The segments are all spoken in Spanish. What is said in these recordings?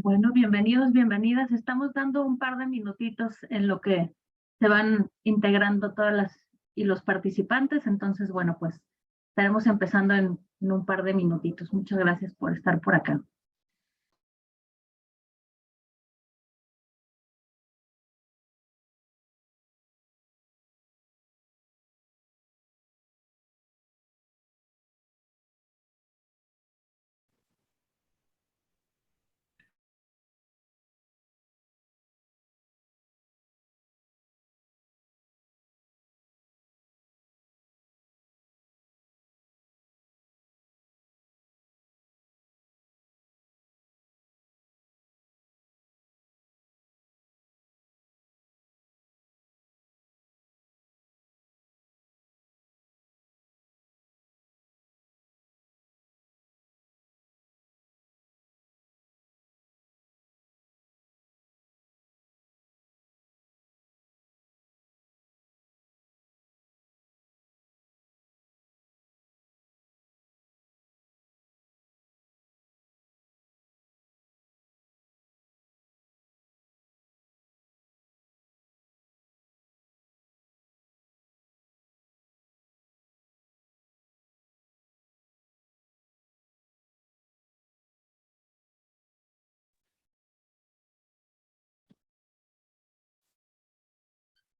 Bueno, bienvenidos, bienvenidas. Estamos dando un par de minutitos en lo que se van integrando todas y los participantes. Entonces, bueno, pues estaremos empezando en un par de minutitos. Muchas gracias por estar por acá.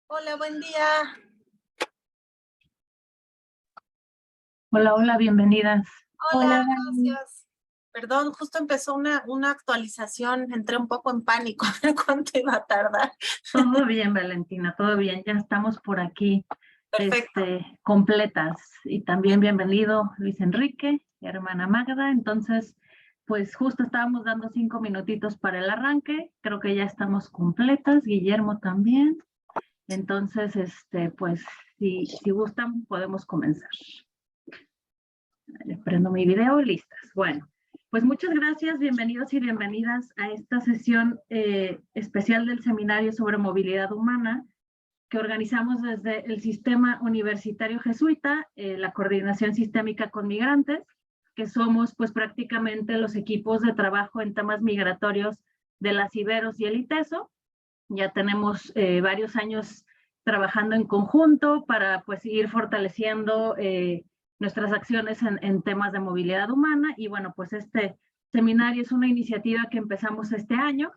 Hola, buen día. Hola, hola, bienvenidas. Hola, gracias. Perdón, justo empezó una actualización, entré un poco en pánico a ver cuánto iba a tardar. Todo bien, Valentina, todo bien. Ya estamos por aquí Perfecto. completas. Y también bienvenido Luis Enrique, hermana Magda. Entonces, pues justo estábamos dando 5 minutitos para el arranque. Creo que ya estamos completas. Guillermo también. Entonces, pues, si gustan, podemos comenzar. Les prendo mi video y listas. Bueno, pues muchas gracias, bienvenidos y bienvenidas a esta sesión especial del Seminario sobre Movilidad Humana que organizamos desde el Sistema Universitario Jesuita, la Coordinación Sistémica con Migrantes, que somos pues prácticamente los equipos de trabajo en temas migratorios de las Iberos y el ITESO. Ya tenemos varios años trabajando en conjunto para pues ir fortaleciendo nuestras acciones en temas de movilidad humana. Y bueno, pues este seminario es una iniciativa que empezamos este año.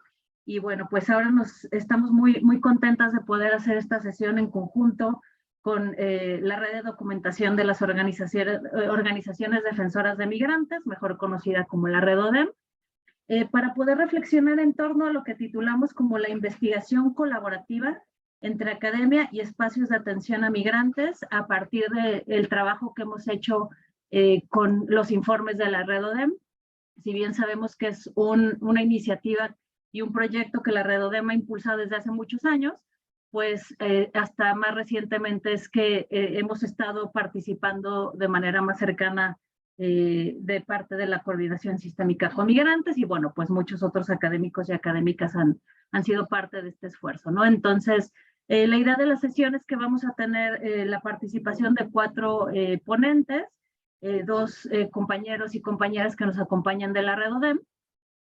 Y bueno, pues ahora estamos muy contentas de poder hacer esta sesión en conjunto con la red de documentación de las organizaciones defensoras de migrantes, mejor conocida como la red ODEM, para poder reflexionar en torno a lo que titulamos como la investigación colaborativa entre academia y espacios de atención a migrantes a partir del trabajo que hemos hecho con los informes de la red ODEM. Si bien sabemos que es una iniciativa y un proyecto que la red ODEM ha impulsado desde hace muchos años, pues hasta más recientemente es que hemos estado participando de manera más cercana de parte de la Coordinación Sistémica con Migrantes y bueno, pues muchos otros académicos y académicas han sido parte de este esfuerzo, ¿no? Entonces, la idea de la sesión es que vamos a tener la participación de 4 ponentes, 2 compañeros y compañeras que nos acompañan de la red ODEM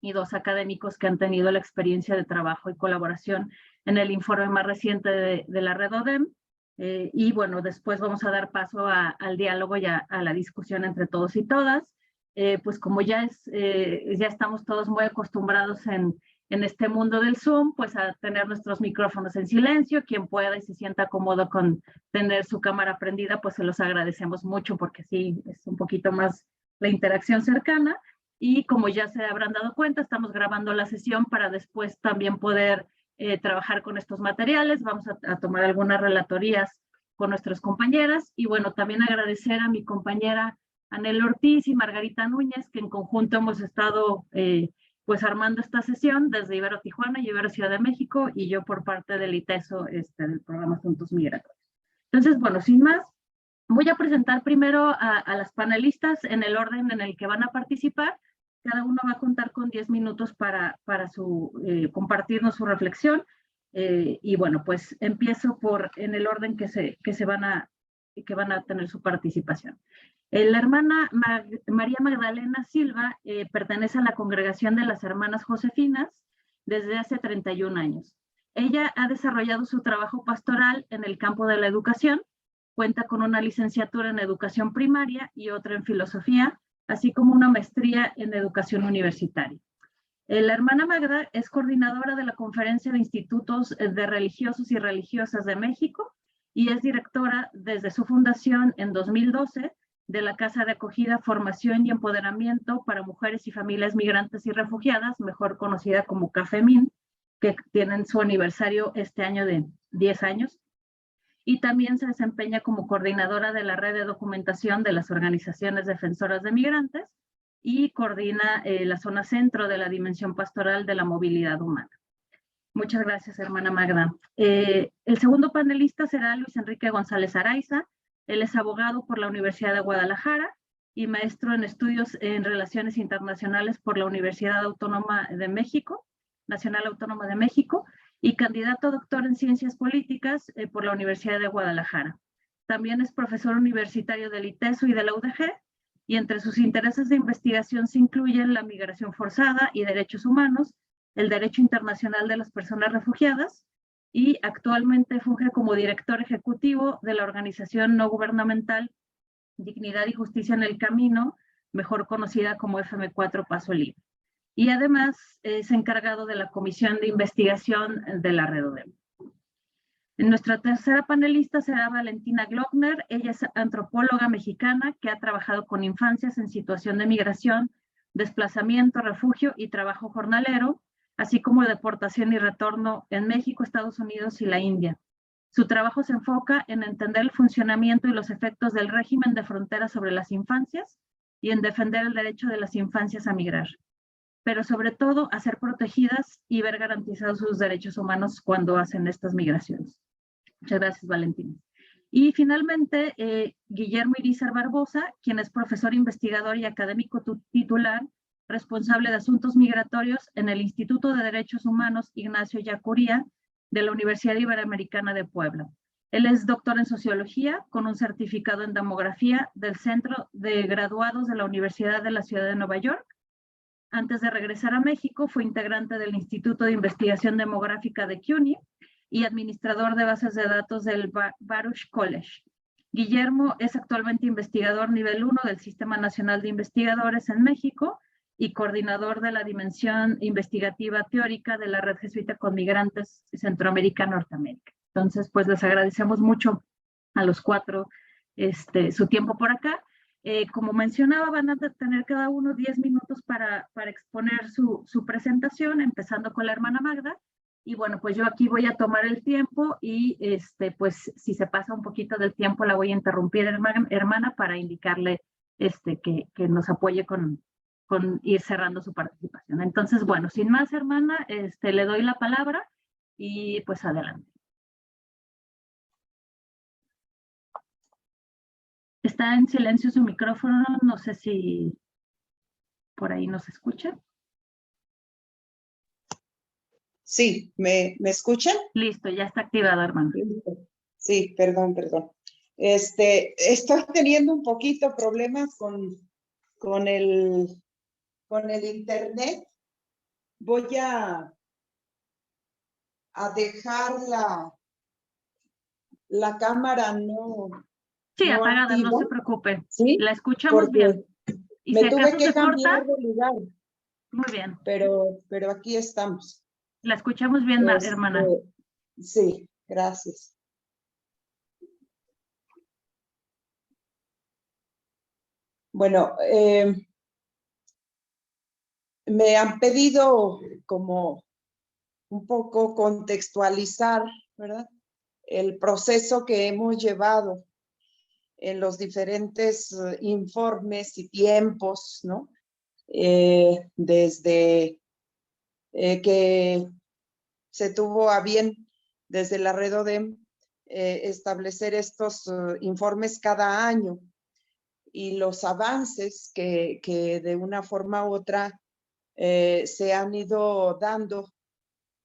y 2 académicos que han tenido la experiencia de trabajo y colaboración en el informe más reciente de la red ODEM. Y bueno, después vamos a dar paso al diálogo y a la discusión entre todos y todas. Pues como ya estamos todos muy acostumbrados en este mundo del Zoom, pues a tener nuestros micrófonos en silencio. Quien pueda y se sienta cómodo con tener su cámara prendida, pues se los agradecemos mucho porque sí, es un poquito más la interacción cercana. Y como ya se habrán dado cuenta, estamos grabando la sesión para después también poder trabajar con estos materiales. Vamos a tomar algunas relatorías con nuestras compañeras y bueno, también agradecer a mi compañera Anel Ortiz y Margarita Núñez, que en conjunto hemos estado pues armando esta sesión desde Ibero Tijuana y Ibero Ciudad de México y yo por parte del ITESO, del programa Asuntos Migratorios. Entonces, bueno, sin más, voy a presentar primero a las panelistas en el orden en el que van a participar. Cada uno va a contar con 10 minutos para compartirnos su reflexión. Y bueno, pues empiezo en el orden que van a tener su participación. La hermana María Magdalena Silva pertenece a la congregación de las Hermanas Josefinas desde hace 31 años. Ella ha desarrollado su trabajo pastoral en el campo de la educación, cuenta con una licenciatura en educación primaria y otra en filosofía, así como una maestría en educación universitaria. La hermana Magda es coordinadora de la Conferencia de Institutos de Religiosos y Religiosas de México y es directora desde su fundación en 2012 de la Casa de Acogida, Formación y Empoderamiento para Mujeres y Familias Migrantes y Refugiadas, mejor conocida como CAFEMIN, que tienen su aniversario este año de 10 años. Y también se desempeña como coordinadora de la red de documentación de las organizaciones defensoras de migrantes y coordina la zona centro de la dimensión pastoral de la movilidad humana. Muchas gracias, hermana Magda. El segundo panelista será Luis Enrique González Araiza. Él es abogado por la Universidad de Guadalajara y maestro en estudios en relaciones internacionales por la Universidad Autónoma de México, Nacional Autónoma de México, y candidato a doctor en ciencias políticas por la Universidad de Guadalajara. También es profesor universitario del ITESO y de la UDG, y entre sus intereses de investigación se incluyen la migración forzada y derechos humanos, el derecho internacional de las personas refugiadas, y actualmente funge como director ejecutivo de la organización no gubernamental Dignidad y Justicia en el Camino, mejor conocida como FM4 Paso Libre. Y además es encargado de la Comisión de Investigación de la Red ODEM. Nuestra tercera panelista será Valentina Glockner. Ella es antropóloga mexicana que ha trabajado con infancias en situación de migración, desplazamiento, refugio y trabajo jornalero, así como deportación y retorno en México, Estados Unidos y la India. Su trabajo se enfoca en entender el funcionamiento y los efectos del régimen de frontera sobre las infancias y en defender el derecho de las infancias a migrar, pero sobre todo a ser protegidas y ver garantizados sus derechos humanos cuando hacen estas migraciones. Muchas gracias, Valentina. Y finalmente, Guillermo Irizar Barbosa, quien es profesor investigador y académico titular, responsable de asuntos migratorios en el Instituto de Derechos Humanos Ignacio Yacuría de la Universidad Iberoamericana de Puebla. Él es doctor en sociología con un certificado en demografía del Centro de Graduados de la Universidad de la Ciudad de Nueva York. Antes de regresar a México, fue integrante del Instituto de Investigación Demográfica de CUNY y administrador de bases de datos del Baruch College. Guillermo es actualmente investigador nivel 1 del Sistema Nacional de Investigadores en México y coordinador de la dimensión investigativa teórica de la Red Jesuita con Migrantes Centroamérica-Norteamérica. Entonces, pues les agradecemos mucho a los cuatro su tiempo por acá. Como mencionaba, van a tener cada uno 10 minutos para exponer su presentación, empezando con la hermana Magda. Y bueno, pues yo aquí voy a tomar el tiempo y pues si se pasa un poquito del tiempo la voy a interrumpir, hermana, para indicarle que nos apoye con ir cerrando su participación. Entonces, bueno, sin más, hermana, le doy la palabra y pues adelante. Está en silencio su micrófono, no sé si por ahí nos escucha. Sí, ¿me escuchan? Listo, ya está activado, hermano. Sí, perdón. Estoy teniendo un poquito problemas con el internet. Voy a dejar la cámara Sí, apagada, no se preocupe. ¿Sí? La escuchamos porque bien. Y me si tuve acaso que se cambiar corta, de lugar. muy bien. Pero aquí estamos. La escuchamos bien, hermana. Sí, gracias. Bueno, me han pedido como un poco contextualizar, ¿verdad? El proceso que hemos llevado en los diferentes informes y tiempos, ¿no? Desde que se tuvo a bien desde la Red ODEM establecer estos informes cada año y los avances que de una forma u otra se han ido dando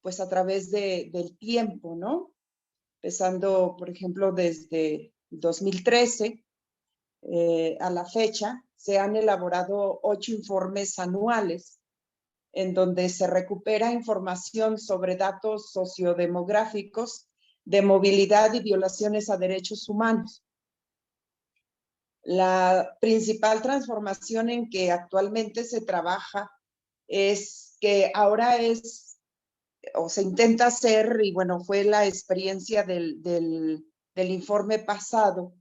pues a través del tiempo, ¿no? Empezando, por ejemplo, desde 2013, a la fecha, se han elaborado 8 informes anuales en donde se recupera información sobre datos sociodemográficos de movilidad y violaciones a derechos humanos. La principal transformación en que actualmente se trabaja es que ahora o se intenta hacer, y bueno, fue la experiencia del informe pasado,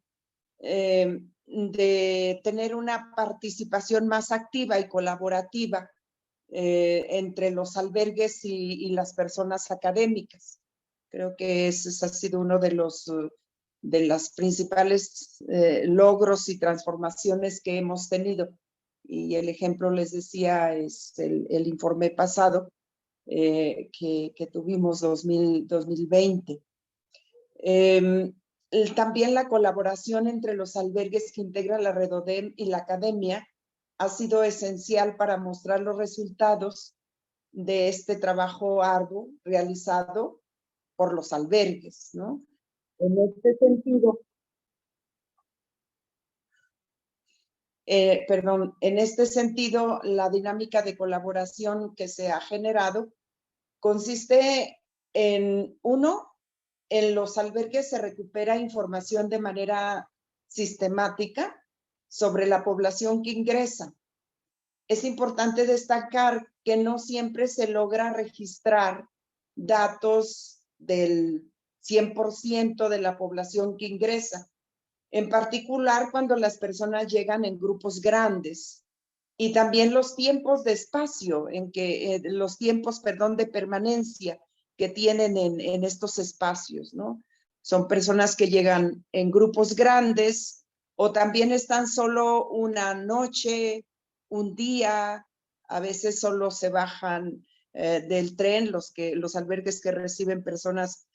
de tener una participación más activa y colaborativa entre los albergues y las personas académicas. Creo que ese ha sido uno de las principales logros y transformaciones que hemos tenido. Y el ejemplo, les decía, es el informe pasado que tuvimos 2020. También la colaboración entre los albergues que integran la Redodem y la academia ha sido esencial para mostrar los resultados de este trabajo arduo realizado por los albergues, ¿no? En este sentido, en este sentido, la dinámica de colaboración que se ha generado consiste en, uno, en los albergues se recupera información de manera sistemática sobre la población que ingresa. Es importante destacar que no siempre se logra registrar datos del 100% de la población que ingresa, en particular cuando las personas llegan en grupos grandes, y también los tiempos de espacio, los tiempos, de permanencia que tienen en estos espacios, ¿no? Son personas que llegan en grupos grandes o también están solo una noche, un día, a veces solo se bajan del tren, los albergues que reciben personas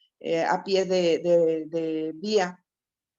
a pie de vía,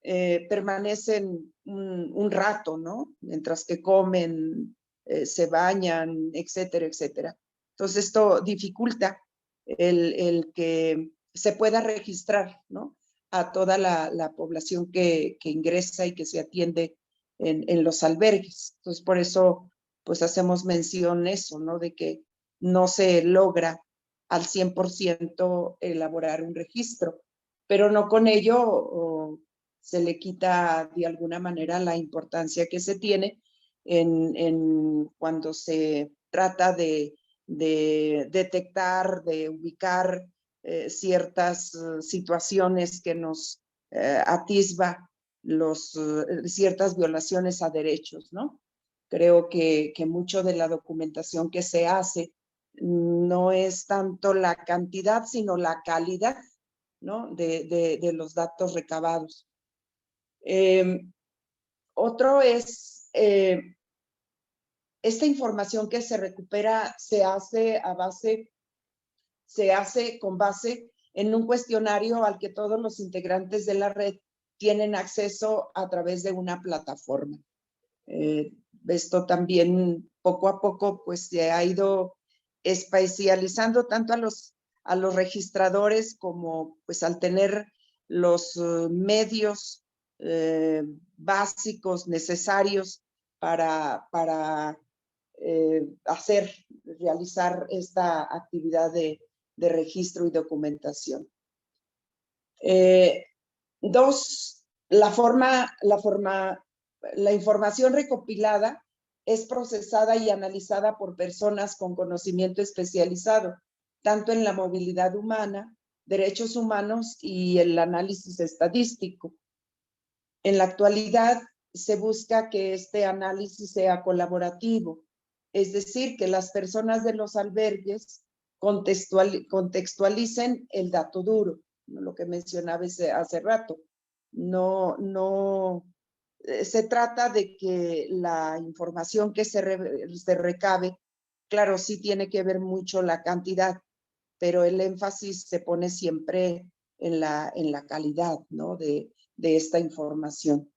permanecen un rato, ¿no? Mientras que comen, se bañan, etcétera, etcétera. Entonces esto dificulta el que se pueda registrar, ¿no? A toda la población que ingresa y que se atiende en los albergues. Entonces por eso pues hacemos mención eso, ¿no? De que no se logra al 100% elaborar un registro, pero no con ello se le quita de alguna manera la importancia que se tiene cuando se trata de detectar, de ubicar ciertas situaciones que nos atisba ciertas violaciones a derechos, ¿no? Creo que mucho de la documentación que se hace no es tanto la cantidad, sino la calidad, ¿no? de los datos recabados. Otro es, esta información que se recupera se hace con base en un cuestionario al que todos los integrantes de la red tienen acceso a través de una plataforma. Esto también poco a poco pues se ha ido especializando tanto a los registradores como pues al tener los medios básicos necesarios para realizar esta actividad de registro y documentación. Dos, la información recopilada es procesada y analizada por personas con conocimiento especializado, tanto en la movilidad humana, derechos humanos y el análisis estadístico. En la actualidad se busca que este análisis sea colaborativo, es decir, que las personas de los albergues contextualicen el dato duro, lo que mencionaba hace rato. Se trata de que la información que se recabe, claro, sí tiene que ver mucho la cantidad, pero el énfasis se pone siempre en la calidad, ¿no? de esta información.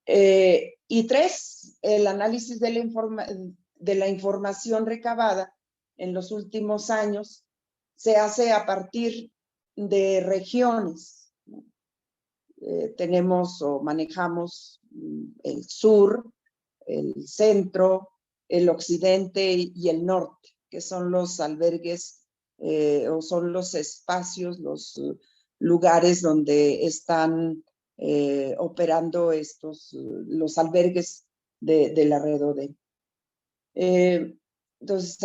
Y tres, el análisis de la información recabada en los últimos años se hace a partir de regiones. Tenemos o manejamos el sur, el centro, el occidente y el norte, que son los albergues o son los espacios, los lugares donde están operando los albergues de la red ODEM. Entonces,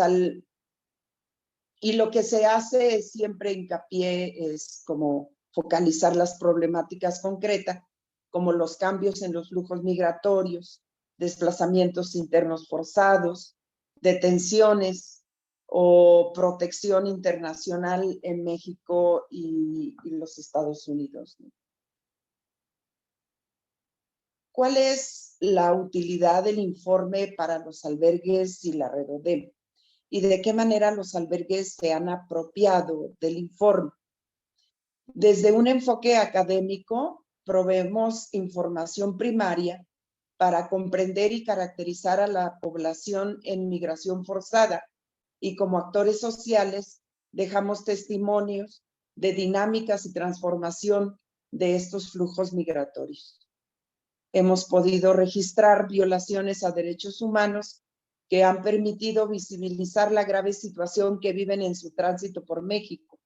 y lo que se hace siempre hincapié es como focalizar las problemáticas concretas, como los cambios en los flujos migratorios, desplazamientos internos forzados, detenciones o protección internacional en México y los Estados Unidos. ¿Cuál es la utilidad del informe para los albergues y la red ODEM? ¿Y de qué manera los albergues se han apropiado del informe? Desde un enfoque académico, proveemos información primaria para comprender y caracterizar a la población en migración forzada y como actores sociales dejamos testimonios de dinámicas y transformación de estos flujos migratorios. Hemos podido registrar violaciones a derechos humanos que han permitido visibilizar la grave situación que viven en su tránsito por México,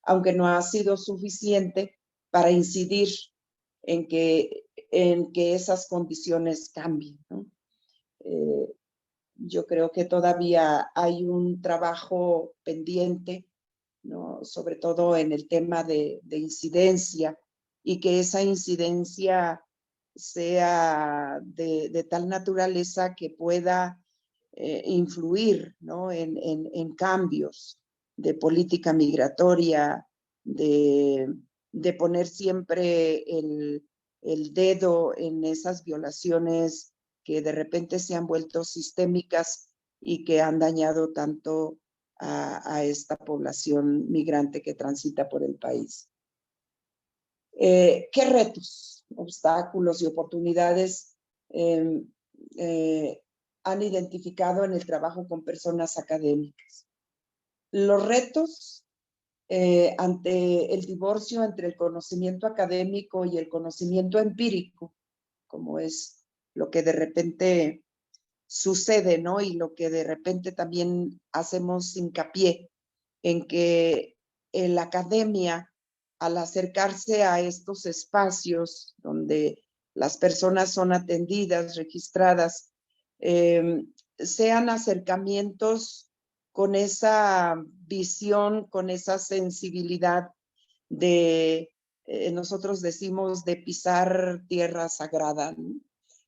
aunque no ha sido suficiente para incidir en que esas condiciones cambien, ¿no? Yo creo que todavía hay un trabajo pendiente, ¿no? Sobre todo en el tema de incidencia, y que esa incidencia sea de tal naturaleza que pueda influir, ¿no? en cambios de política migratoria, de poner siempre el dedo en esas violaciones que de repente se han vuelto sistémicas y que han dañado tanto a esta población migrante que transita por el país. ¿Qué retos, obstáculos y oportunidades han identificado en el trabajo con personas académicas? Los retos ante el divorcio entre el conocimiento académico y el conocimiento empírico, como es lo que de repente sucede, ¿no? Y lo que de repente también hacemos hincapié en que la academia, al acercarse a estos espacios donde las personas son atendidas, registradas, sean acercamientos con esa visión, con esa sensibilidad de, nosotros decimos, de pisar tierra sagrada, ¿no?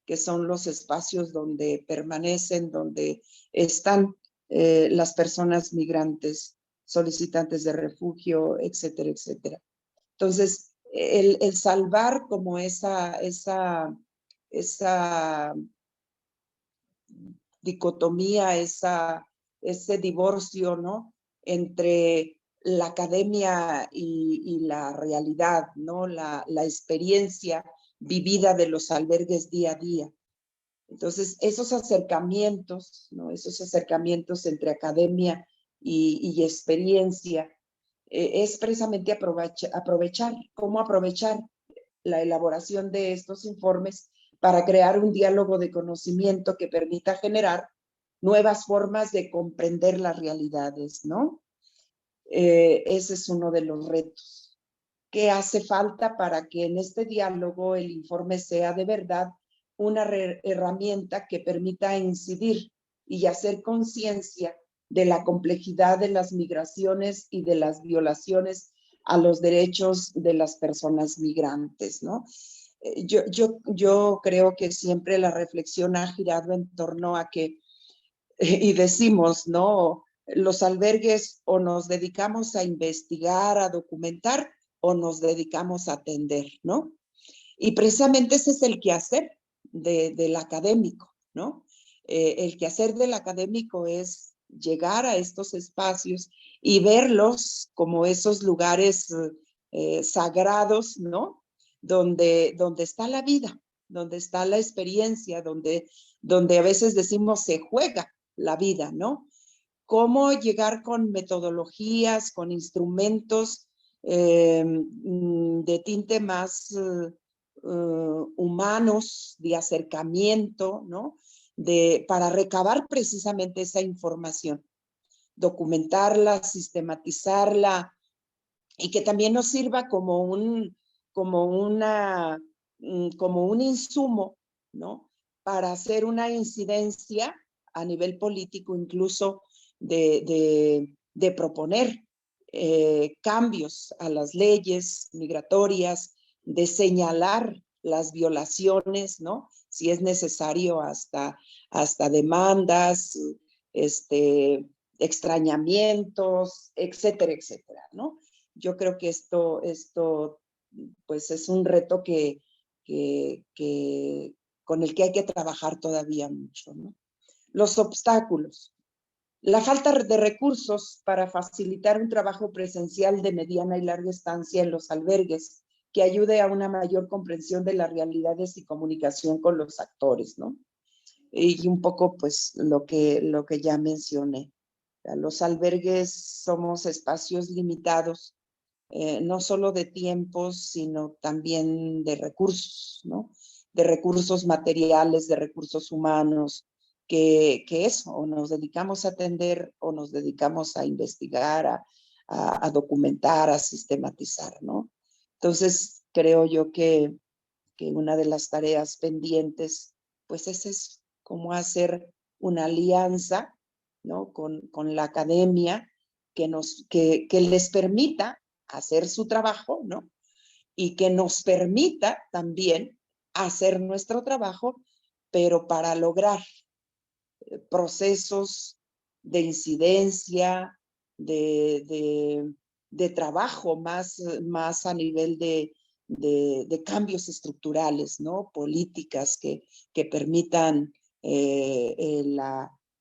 Que son los espacios donde permanecen, donde están las personas migrantes, solicitantes de refugio, etcétera, etcétera. Entonces, el salvar como esa dicotomía, ese divorcio, ¿no? Entre la academia y la realidad, ¿no? La experiencia vivida de los albergues día a día. Entonces, esos acercamientos, ¿no? Esos acercamientos entre academia y experiencia, es precisamente cómo aprovechar la elaboración de estos informes para crear un diálogo de conocimiento que permita generar nuevas formas de comprender las realidades, ¿no? Ese es uno de los retos. ¿Qué hace falta para que en este diálogo el informe sea de verdad una herramienta que permita incidir y hacer conciencia de la complejidad de las migraciones y de las violaciones a los derechos de las personas migrantes, ¿no? Yo creo que siempre la reflexión ha girado en torno a que, y decimos, ¿no? Los albergues o nos dedicamos a investigar, a documentar, o nos dedicamos a atender, ¿no? Y precisamente ese es el quehacer del académico, ¿no? El quehacer del académico es llegar a estos espacios y verlos como esos lugares sagrados, ¿no? Donde está la vida, donde está la experiencia, donde a veces decimos se juega la vida, ¿no? Cómo llegar con metodologías, con instrumentos de tinte más humanos de acercamiento, ¿no? Para recabar precisamente esa información, documentarla, sistematizarla, y que también nos sirva como un insumo, ¿no? Para hacer una incidencia a nivel político, incluso de proponer cambios a las leyes migratorias, de señalar las violaciones, ¿no? Si es necesario hasta demandas, extrañamientos, etcétera, etcétera, ¿no? Yo creo que esto pues es un reto con el que hay que trabajar todavía mucho, ¿no? Los obstáculos. La falta de recursos para facilitar un trabajo presencial de mediana y larga estancia en los albergues que ayude a una mayor comprensión de las realidades y comunicación con los actores, ¿no? Y un poco, pues, lo que ya mencioné. Los albergues somos espacios limitados, no solo de tiempos, sino también de recursos, ¿no? De recursos materiales, de recursos humanos, que eso, o nos dedicamos a atender o nos dedicamos a investigar, a documentar, a sistematizar, ¿no? Entonces, creo yo que una de las tareas pendientes, pues es cómo hacer una alianza, ¿no? Con la academia que les permita hacer su trabajo, ¿no? Y que nos permita también hacer nuestro trabajo, pero para lograr procesos de incidencia, de trabajo más a nivel de cambios estructurales, ¿no? Políticas que permitan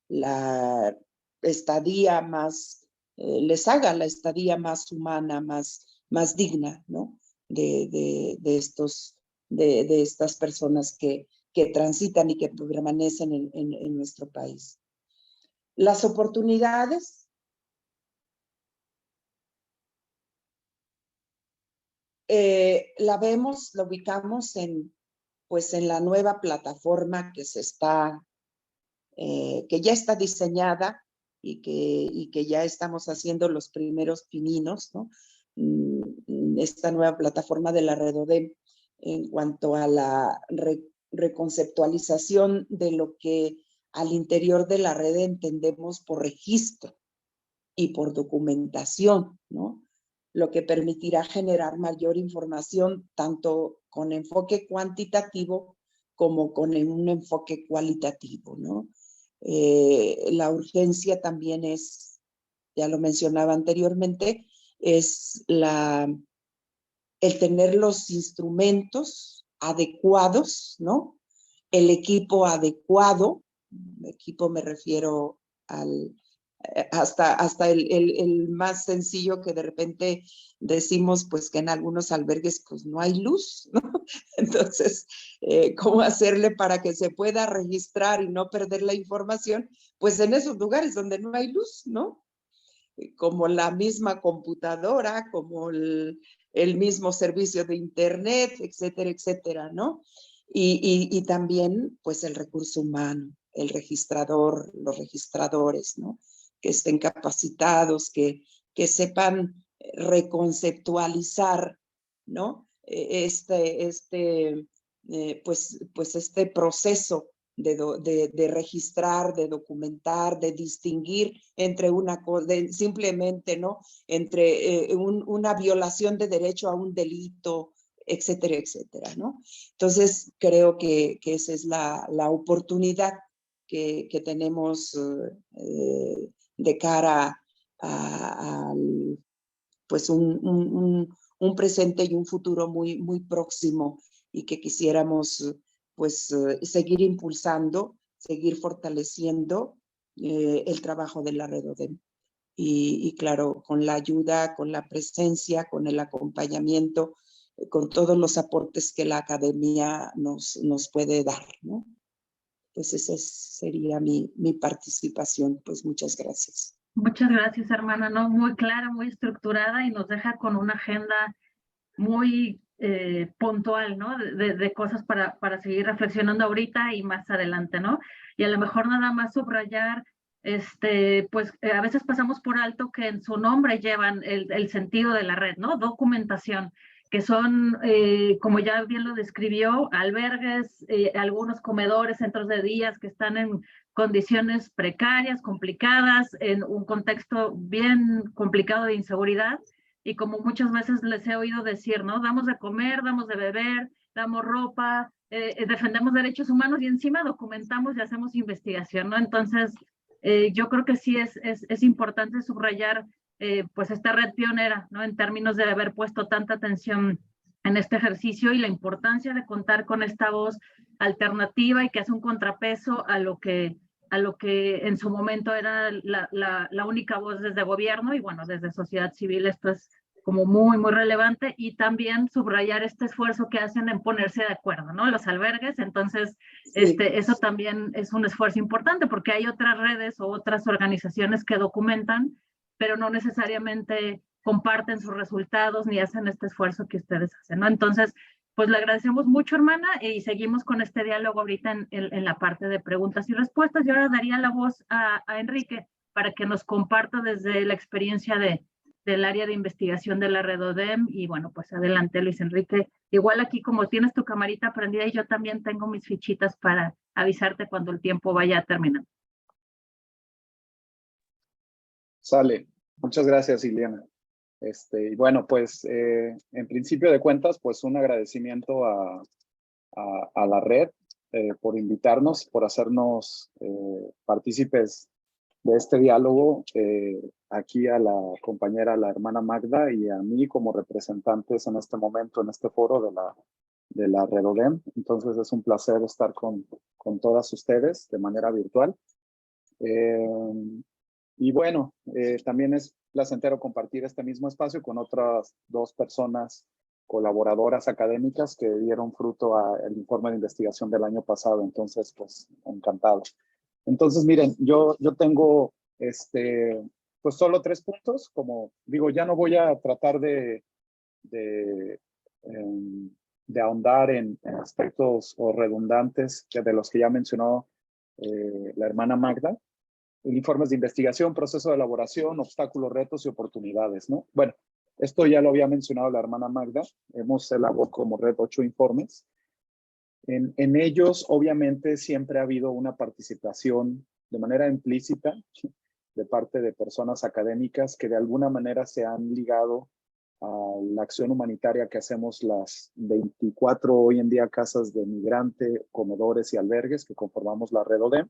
la estadía más, les haga la estadía más humana, más digna, ¿no? De estas personas que transitan y que permanecen en nuestro país. Las oportunidades. La ubicamos en la nueva plataforma que ya está diseñada y que ya estamos haciendo los primeros pininos, ¿no? Esta nueva plataforma de la Redodem en cuanto a la reconceptualización de lo que al interior de la red entendemos por registro y por documentación, ¿no? Lo que permitirá generar mayor información tanto con enfoque cuantitativo como con un enfoque cualitativo, ¿no? La urgencia también es, ya lo mencionaba anteriormente, es el tener los instrumentos adecuados, ¿no? El equipo adecuado, equipo me refiero hasta el más sencillo que de repente decimos pues que en algunos albergues pues no hay luz, ¿no? Entonces, ¿cómo hacerle para que se pueda registrar y no perder la información? Pues en esos lugares donde no hay luz, ¿no? Como la misma computadora, como el mismo servicio de internet, etcétera, etcétera, ¿no? Y también, pues, el recurso humano, el registrador, los registradores, ¿no? Que estén capacitados, que sepan reconceptualizar, ¿no? Pues este proceso de registrar, de documentar, de distinguir entre simplemente, ¿no? Entre una violación de derecho a un delito, etcétera, etcétera, ¿no? Entonces, creo que esa es la oportunidad que tenemos de cara a pues un presente y un futuro muy, muy próximo y que quisiéramos pues seguir impulsando, seguir fortaleciendo el trabajo de la Redodem. Y claro, con la ayuda, con la presencia, con el acompañamiento, con todos los aportes que la academia nos puede dar, ¿no? Pues esa sería mi participación. Pues muchas gracias. Muchas gracias, hermana, ¿no? Muy clara, muy estructurada y nos deja con una agenda muy puntual, ¿no? De cosas para seguir reflexionando ahorita y más adelante, ¿no? Y a lo mejor nada más subrayar, pues a veces pasamos por alto que en su nombre llevan el sentido de la red, ¿no? Documentación, que son, como ya bien lo describió, albergues, algunos comedores, centros de días que están en condiciones precarias, complicadas, en un contexto bien complicado de inseguridad. Y como muchas veces les he oído decir, ¿no? Damos de comer, damos de beber, damos ropa, defendemos derechos humanos y encima documentamos y hacemos investigación, ¿no? Entonces, yo creo que sí es importante subrayar pues esta red pionera, ¿no? En términos de haber puesto tanta atención en este ejercicio y la importancia de contar con esta voz alternativa y que hace un contrapeso a lo que en su momento era la única voz desde gobierno y bueno, desde sociedad civil esto es como muy relevante y también subrayar este esfuerzo que hacen en ponerse de acuerdo, ¿no? Los albergues, entonces Sí. eso también es un esfuerzo importante porque hay otras redes o otras organizaciones que documentan, pero no necesariamente comparten sus resultados ni hacen este esfuerzo que ustedes hacen, ¿no? Entonces, pues le agradecemos mucho, hermana, y seguimos con este diálogo ahorita en la parte de preguntas y respuestas. Y ahora daría la voz a Enrique para que nos comparta desde la experiencia del área de investigación de la red ODEM. Y bueno, pues adelante, Luis Enrique. Igual aquí como tienes tu camarita prendida y yo también tengo mis fichitas para avisarte cuando el tiempo vaya a terminar. Sale. Muchas gracias, Ileana. Y bueno, pues en principio de cuentas, pues un agradecimiento a la red por invitarnos, por hacernos partícipes de este diálogo, aquí a la compañera, la hermana Magda, y a mí como representantes en este momento, en este foro de la red ODEM. Entonces es un placer estar con todas ustedes de manera virtual. Y bueno, también es placentero compartir este mismo espacio con otras dos personas colaboradoras académicas que dieron fruto al informe de investigación del año pasado. Entonces, pues, encantado. Entonces, miren, yo tengo, pues, solo 3 puntos. Como digo, ya no voy a tratar de ahondar en aspectos o redundantes de los que ya mencionó la hermana Magda. Informes de investigación, proceso de elaboración, obstáculos, retos y oportunidades, ¿no? Bueno, esto ya lo había mencionado la hermana Magda. Hemos elaborado como red 8 informes. En ellos, obviamente, siempre ha habido una participación de manera implícita de parte de personas académicas que de alguna manera se han ligado a la acción humanitaria que hacemos las 24 hoy en día casas de migrante, comedores y albergues que conformamos la red ODEM.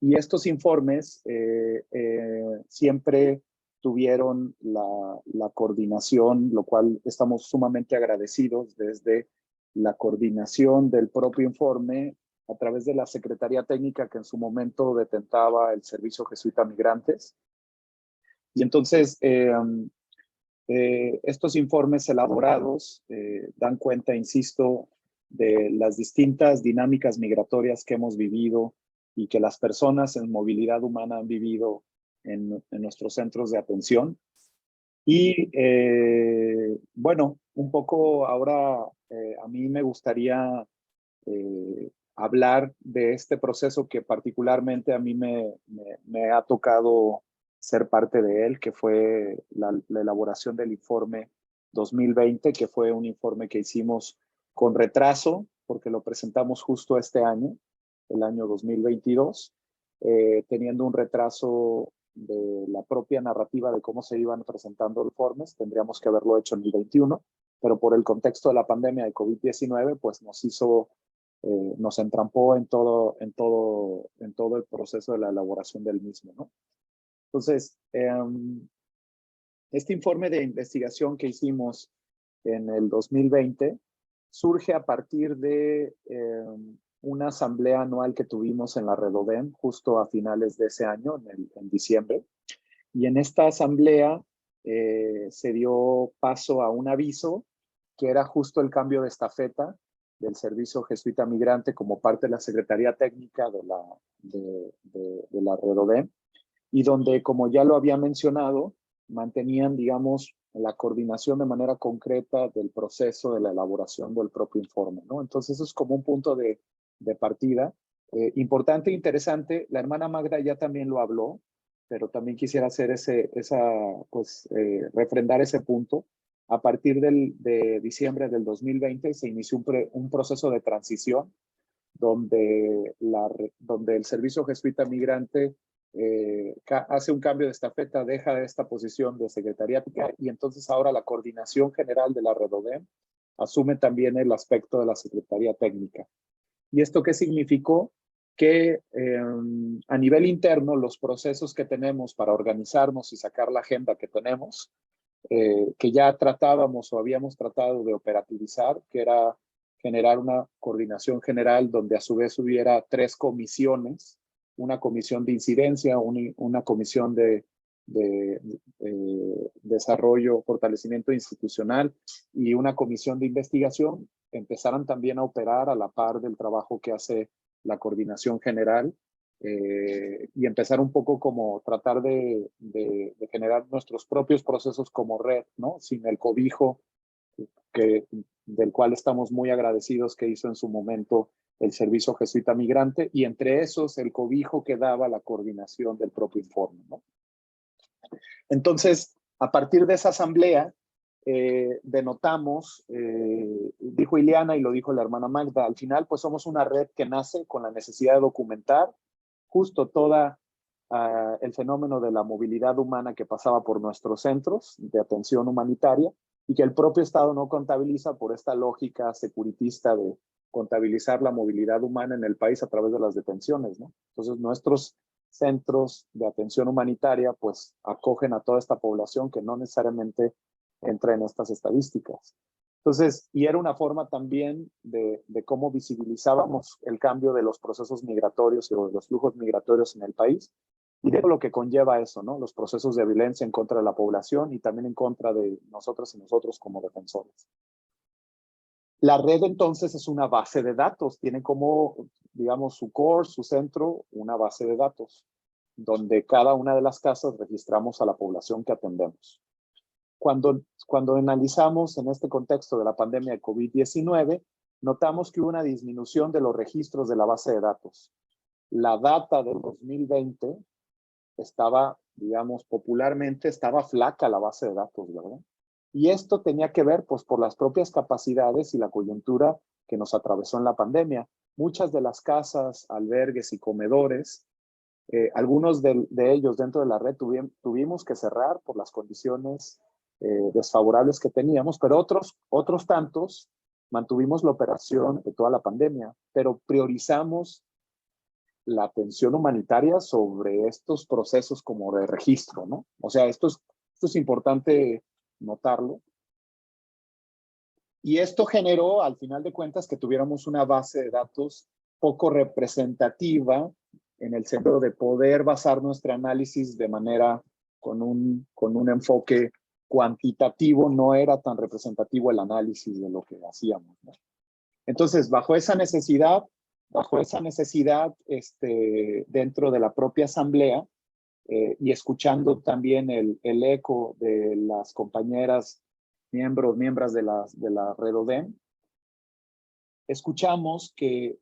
Y estos informes siempre tuvieron la coordinación, lo cual estamos sumamente agradecidos desde la coordinación del propio informe a través de la Secretaría Técnica que en su momento detentaba el Servicio Jesuita Migrantes. Y entonces estos informes elaborados dan cuenta, insisto, de las distintas dinámicas migratorias que hemos vivido y que las personas en movilidad humana han vivido en nuestros centros de atención. Y bueno, un poco ahora a mí me gustaría hablar de este proceso que particularmente a mí me ha tocado ser parte de él, que fue la elaboración del informe 2020, que fue un informe que hicimos con retraso, porque lo presentamos justo este año, el año 2022, teniendo un retraso de la propia narrativa de cómo se iban presentando informes. Tendríamos que haberlo hecho en el 21, pero por el contexto de la pandemia de COVID-19, pues nos entrampó en todo el proceso de la elaboración del mismo, ¿no? Entonces, este informe de investigación que hicimos en el 2020 surge a partir de una asamblea anual que tuvimos en la red ODEM justo a finales de ese año, en diciembre. Y en esta asamblea se dio paso a un aviso que era justo el cambio de estafeta del Servicio Jesuita Migrante como parte de la Secretaría Técnica de la red ODEM, y donde, como ya lo había mencionado, mantenían, digamos, la coordinación de manera concreta del proceso de la elaboración del propio informe, ¿no? Entonces, eso es como un punto de partida. Importante e interesante, la hermana Magda ya también lo habló, pero también quisiera hacer refrendar ese punto. A partir de diciembre del 2020 se inició un proceso de transición donde el Servicio Jesuita Migrante hace un cambio de estafeta, deja esta posición de secretaría y entonces ahora la coordinación general de la Redodem asume también el aspecto de la Secretaría Técnica. ¿Y esto qué significó? Que a nivel interno los procesos que tenemos para organizarnos y sacar la agenda que tenemos, que ya tratábamos o habíamos tratado de operativizar, que era generar una coordinación general donde a su vez hubiera 3 comisiones, una comisión de incidencia, una comisión de desarrollo, fortalecimiento institucional y una comisión de investigación, empezaron también a operar a la par del trabajo que hace la coordinación general y empezar un poco como tratar de generar nuestros propios procesos como red, ¿no? Sin el cobijo del cual estamos muy agradecidos que hizo en su momento el Servicio Jesuita Migrante, y entre esos el cobijo que daba la coordinación del propio informe, ¿no? Entonces, a partir de esa asamblea, denotamos, dijo Ileana y lo dijo la hermana Magda, al final pues somos una red que nace con la necesidad de documentar justo toda el fenómeno de la movilidad humana que pasaba por nuestros centros de atención humanitaria y que el propio Estado no contabiliza por esta lógica securitista de contabilizar la movilidad humana en el país a través de las detenciones, ¿no? Entonces nuestros centros de atención humanitaria pues acogen a toda esta población que no necesariamente entra en estas estadísticas. Entonces, y era una forma también de cómo visibilizábamos el cambio de los procesos migratorios o de los flujos migratorios en el país y de lo que conlleva eso, ¿no? Los procesos de violencia en contra de la población y también en contra de nosotras y nosotros como defensores. La red entonces es una base de datos, tiene como, digamos, su core, su centro, una base de datos, donde cada una de las casas registramos a la población que atendemos. Cuando analizamos en este contexto de la pandemia de COVID-19, notamos que hubo una disminución de los registros de la base de datos. La data del 2020 estaba, digamos, popularmente estaba flaca la base de datos, ¿verdad? Y esto tenía que ver, pues, por las propias capacidades y la coyuntura que nos atravesó en la pandemia. Muchas de las casas, albergues y comedores, algunos de ellos dentro de la red tuvimos que cerrar por las condiciones desfavorables que teníamos, pero otros tantos mantuvimos la operación de toda la pandemia, pero priorizamos la atención humanitaria sobre estos procesos como de registro, ¿no? O sea, esto es importante notarlo. Y esto generó, al final de cuentas, que tuviéramos una base de datos poco representativa en el sentido de poder basar nuestro análisis de manera con un enfoque cuantitativo, no era tan representativo el análisis de lo que hacíamos, ¿no? Entonces, bajo esa necesidad, dentro de la propia asamblea y escuchando también el eco de las compañeras miembros de la Redodem, escuchamos que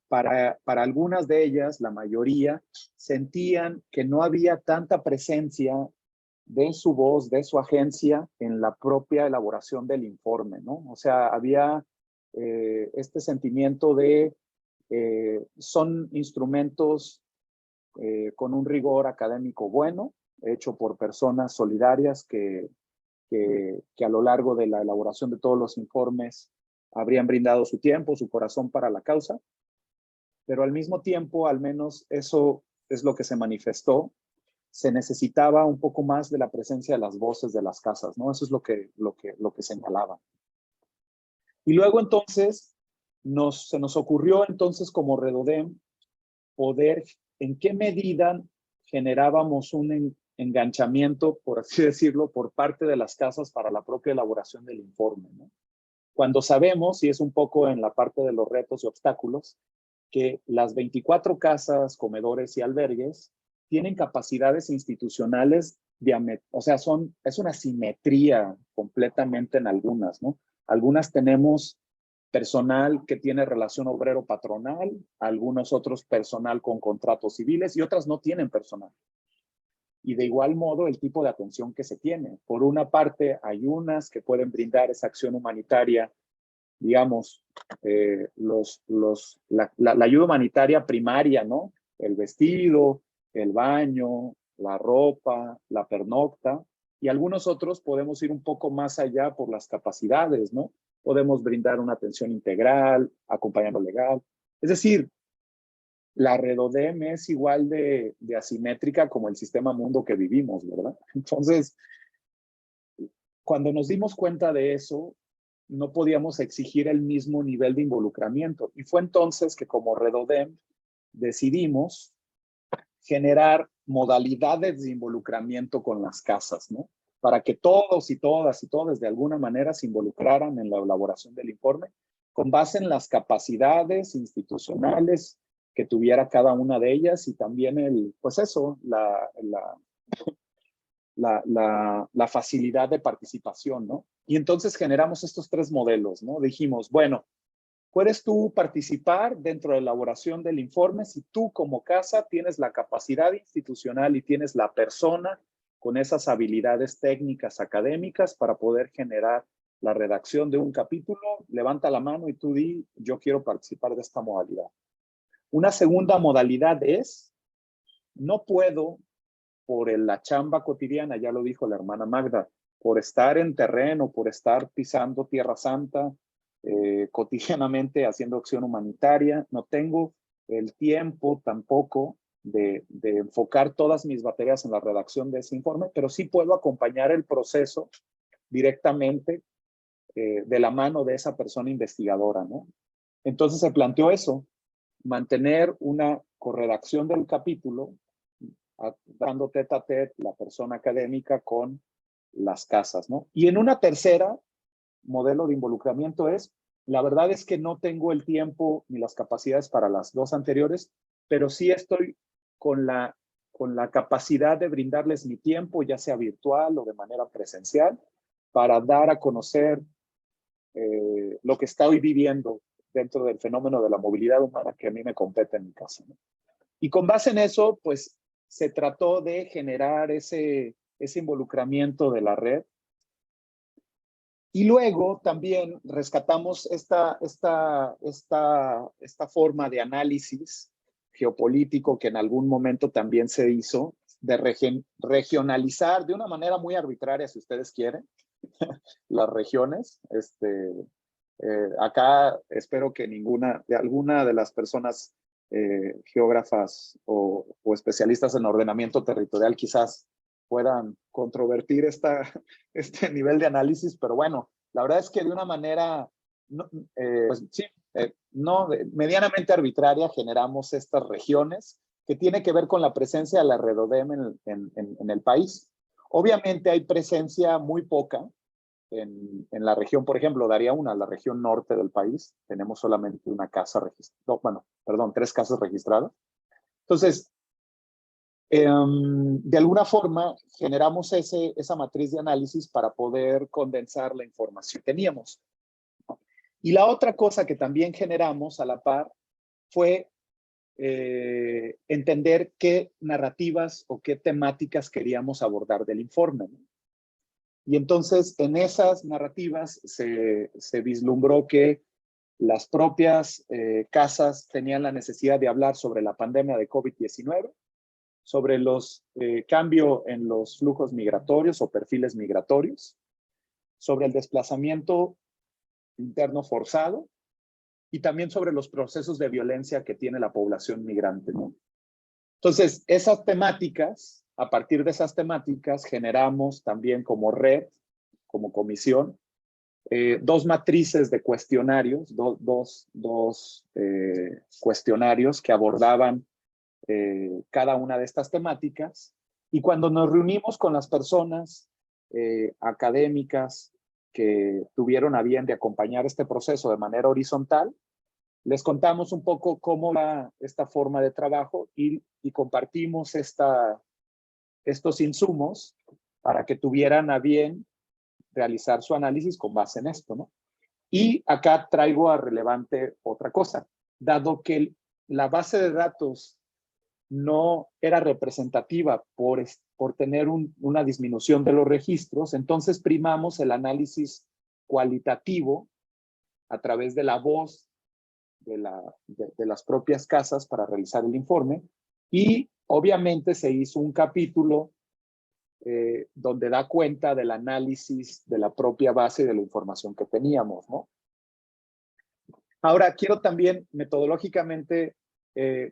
para algunas de ellas, la mayoría, sentían que no había tanta presencia de su voz, de su agencia en la propia elaboración del informe, ¿no? O sea, había este sentimiento de son instrumentos con un rigor académico bueno, hecho por personas solidarias que a lo largo de la elaboración de todos los informes habrían brindado su tiempo, su corazón para la causa, pero al mismo tiempo, al menos eso es lo que se manifestó, se necesitaba un poco más de la presencia de las voces de las casas, ¿no? Eso es lo que señalaba. Y luego entonces se nos ocurrió entonces como Redodem poder, en qué medida generábamos un enganchamiento, por así decirlo, por parte de las casas para la propia elaboración del informe, ¿no? Cuando sabemos, y es un poco en la parte de los retos y obstáculos, que las 24 casas, comedores y albergues tienen capacidades institucionales o sea, es una simetría completamente en algunas, ¿no? Algunas tenemos personal que tiene relación obrero-patronal, algunos otros personal con contratos civiles y otras no tienen personal. Y de igual modo el tipo de atención que se tiene. Por una parte, hay unas que pueden brindar esa acción humanitaria, digamos, la ayuda humanitaria primaria, ¿no? El vestido, el baño, la ropa, la pernocta, y algunos otros podemos ir un poco más allá por las capacidades, ¿no? Podemos brindar una atención integral, acompañamiento legal. Es decir, la Redodem es igual de asimétrica como el sistema mundo que vivimos, ¿verdad? Entonces, cuando nos dimos cuenta de eso, no podíamos exigir el mismo nivel de involucramiento. Y fue entonces que como Redodem decidimos generar modalidades de involucramiento con las casas, ¿no? Para que todos y todas y todos de alguna manera se involucraran en la elaboración del informe con base en las capacidades institucionales que tuviera cada una de ellas y también pues eso, la facilidad de participación, ¿no? Y entonces generamos estos 3 modelos, ¿no? Dijimos, bueno, puedes tú participar dentro de la elaboración del informe si tú como casa tienes la capacidad institucional y tienes la persona con esas habilidades técnicas académicas para poder generar la redacción de un capítulo, levanta la mano y tú di, yo quiero participar de esta modalidad. Una segunda modalidad es, no puedo por la chamba cotidiana, ya lo dijo la hermana Magda, por estar en terreno, por estar pisando Tierra Santa, cotidianamente haciendo acción humanitaria, no tengo el tiempo tampoco de enfocar todas mis baterías en la redacción de ese informe, pero sí puedo acompañar el proceso directamente de la mano de esa persona investigadora, ¿no? Entonces se planteó eso, mantener una corredacción del capítulo, dando tete a tete la persona académica con las casas, ¿no? Y en una tercera modelo de involucramiento es, la verdad es que no tengo el tiempo ni las capacidades para las 2 anteriores, pero sí estoy con la capacidad de brindarles mi tiempo, ya sea virtual o de manera presencial, para dar a conocer lo que estoy viviendo dentro del fenómeno de la movilidad humana que a mí me compete en mi casa, ¿no? Y con base en eso, pues se trató de generar ese involucramiento de la red. Y luego también rescatamos esta forma de análisis geopolítico que en algún momento también se hizo, de regionalizar de una manera muy arbitraria, si ustedes quieren, las regiones. Acá espero que alguna de las personas geógrafas o especialistas en ordenamiento territorial quizás puedan controvertir este nivel de análisis, pero bueno, la verdad es que de una manera pues, sí, medianamente arbitraria generamos estas regiones que tiene que ver con la presencia de la Redodem en el país. Obviamente hay presencia muy poca en la región, por ejemplo, daría la región norte del país, tenemos solamente una casa registrada, bueno, perdón, 3 casas registradas. Entonces, de alguna forma generamos esa matriz de análisis para poder condensar la información que teníamos. Y la otra cosa que también generamos a la par fue entender qué narrativas o qué temáticas queríamos abordar del informe, ¿no? Y entonces en esas narrativas se vislumbró que las propias casas tenían la necesidad de hablar sobre la pandemia de COVID-19, sobre los cambios en los flujos migratorios o perfiles migratorios, sobre el desplazamiento interno forzado y también sobre los procesos de violencia que tiene la población migrante, ¿no? Entonces, esas temáticas, a partir de esas temáticas, generamos también como red, como comisión, 2 matrices de cuestionarios, dos cuestionarios que abordaban cada una de estas temáticas. Y cuando nos reunimos con las personas académicas que tuvieron a bien de acompañar este proceso de manera horizontal, les contamos un poco cómo va esta forma de trabajo y compartimos esta estos insumos para que tuvieran a bien realizar su análisis con base en esto, ¿no? Y acá traigo a relevante otra cosa. Dado que la base de datos no era representativa por tener una disminución de los registros, entonces primamos el análisis cualitativo a través de la voz de las propias casas para realizar el informe, y obviamente se hizo un capítulo donde da cuenta del análisis de la propia base de la información que teníamos, ¿no? Ahora, quiero también metodológicamente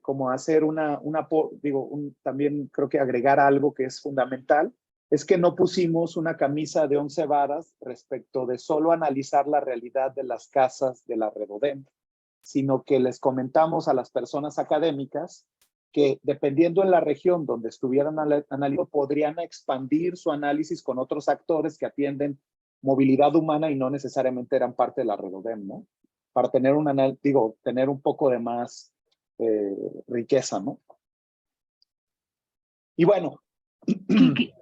como hacer también creo que agregar algo que es fundamental, es que no pusimos una camisa de 11 varas respecto de solo analizar la realidad de las casas de la Redodem, sino que les comentamos a las personas académicas que dependiendo en la región donde estuvieran analizando, podrían expandir su análisis con otros actores que atienden movilidad humana y no necesariamente eran parte de la Redodem, ¿no? Para tener tener un poco de más riqueza, ¿no? Y bueno.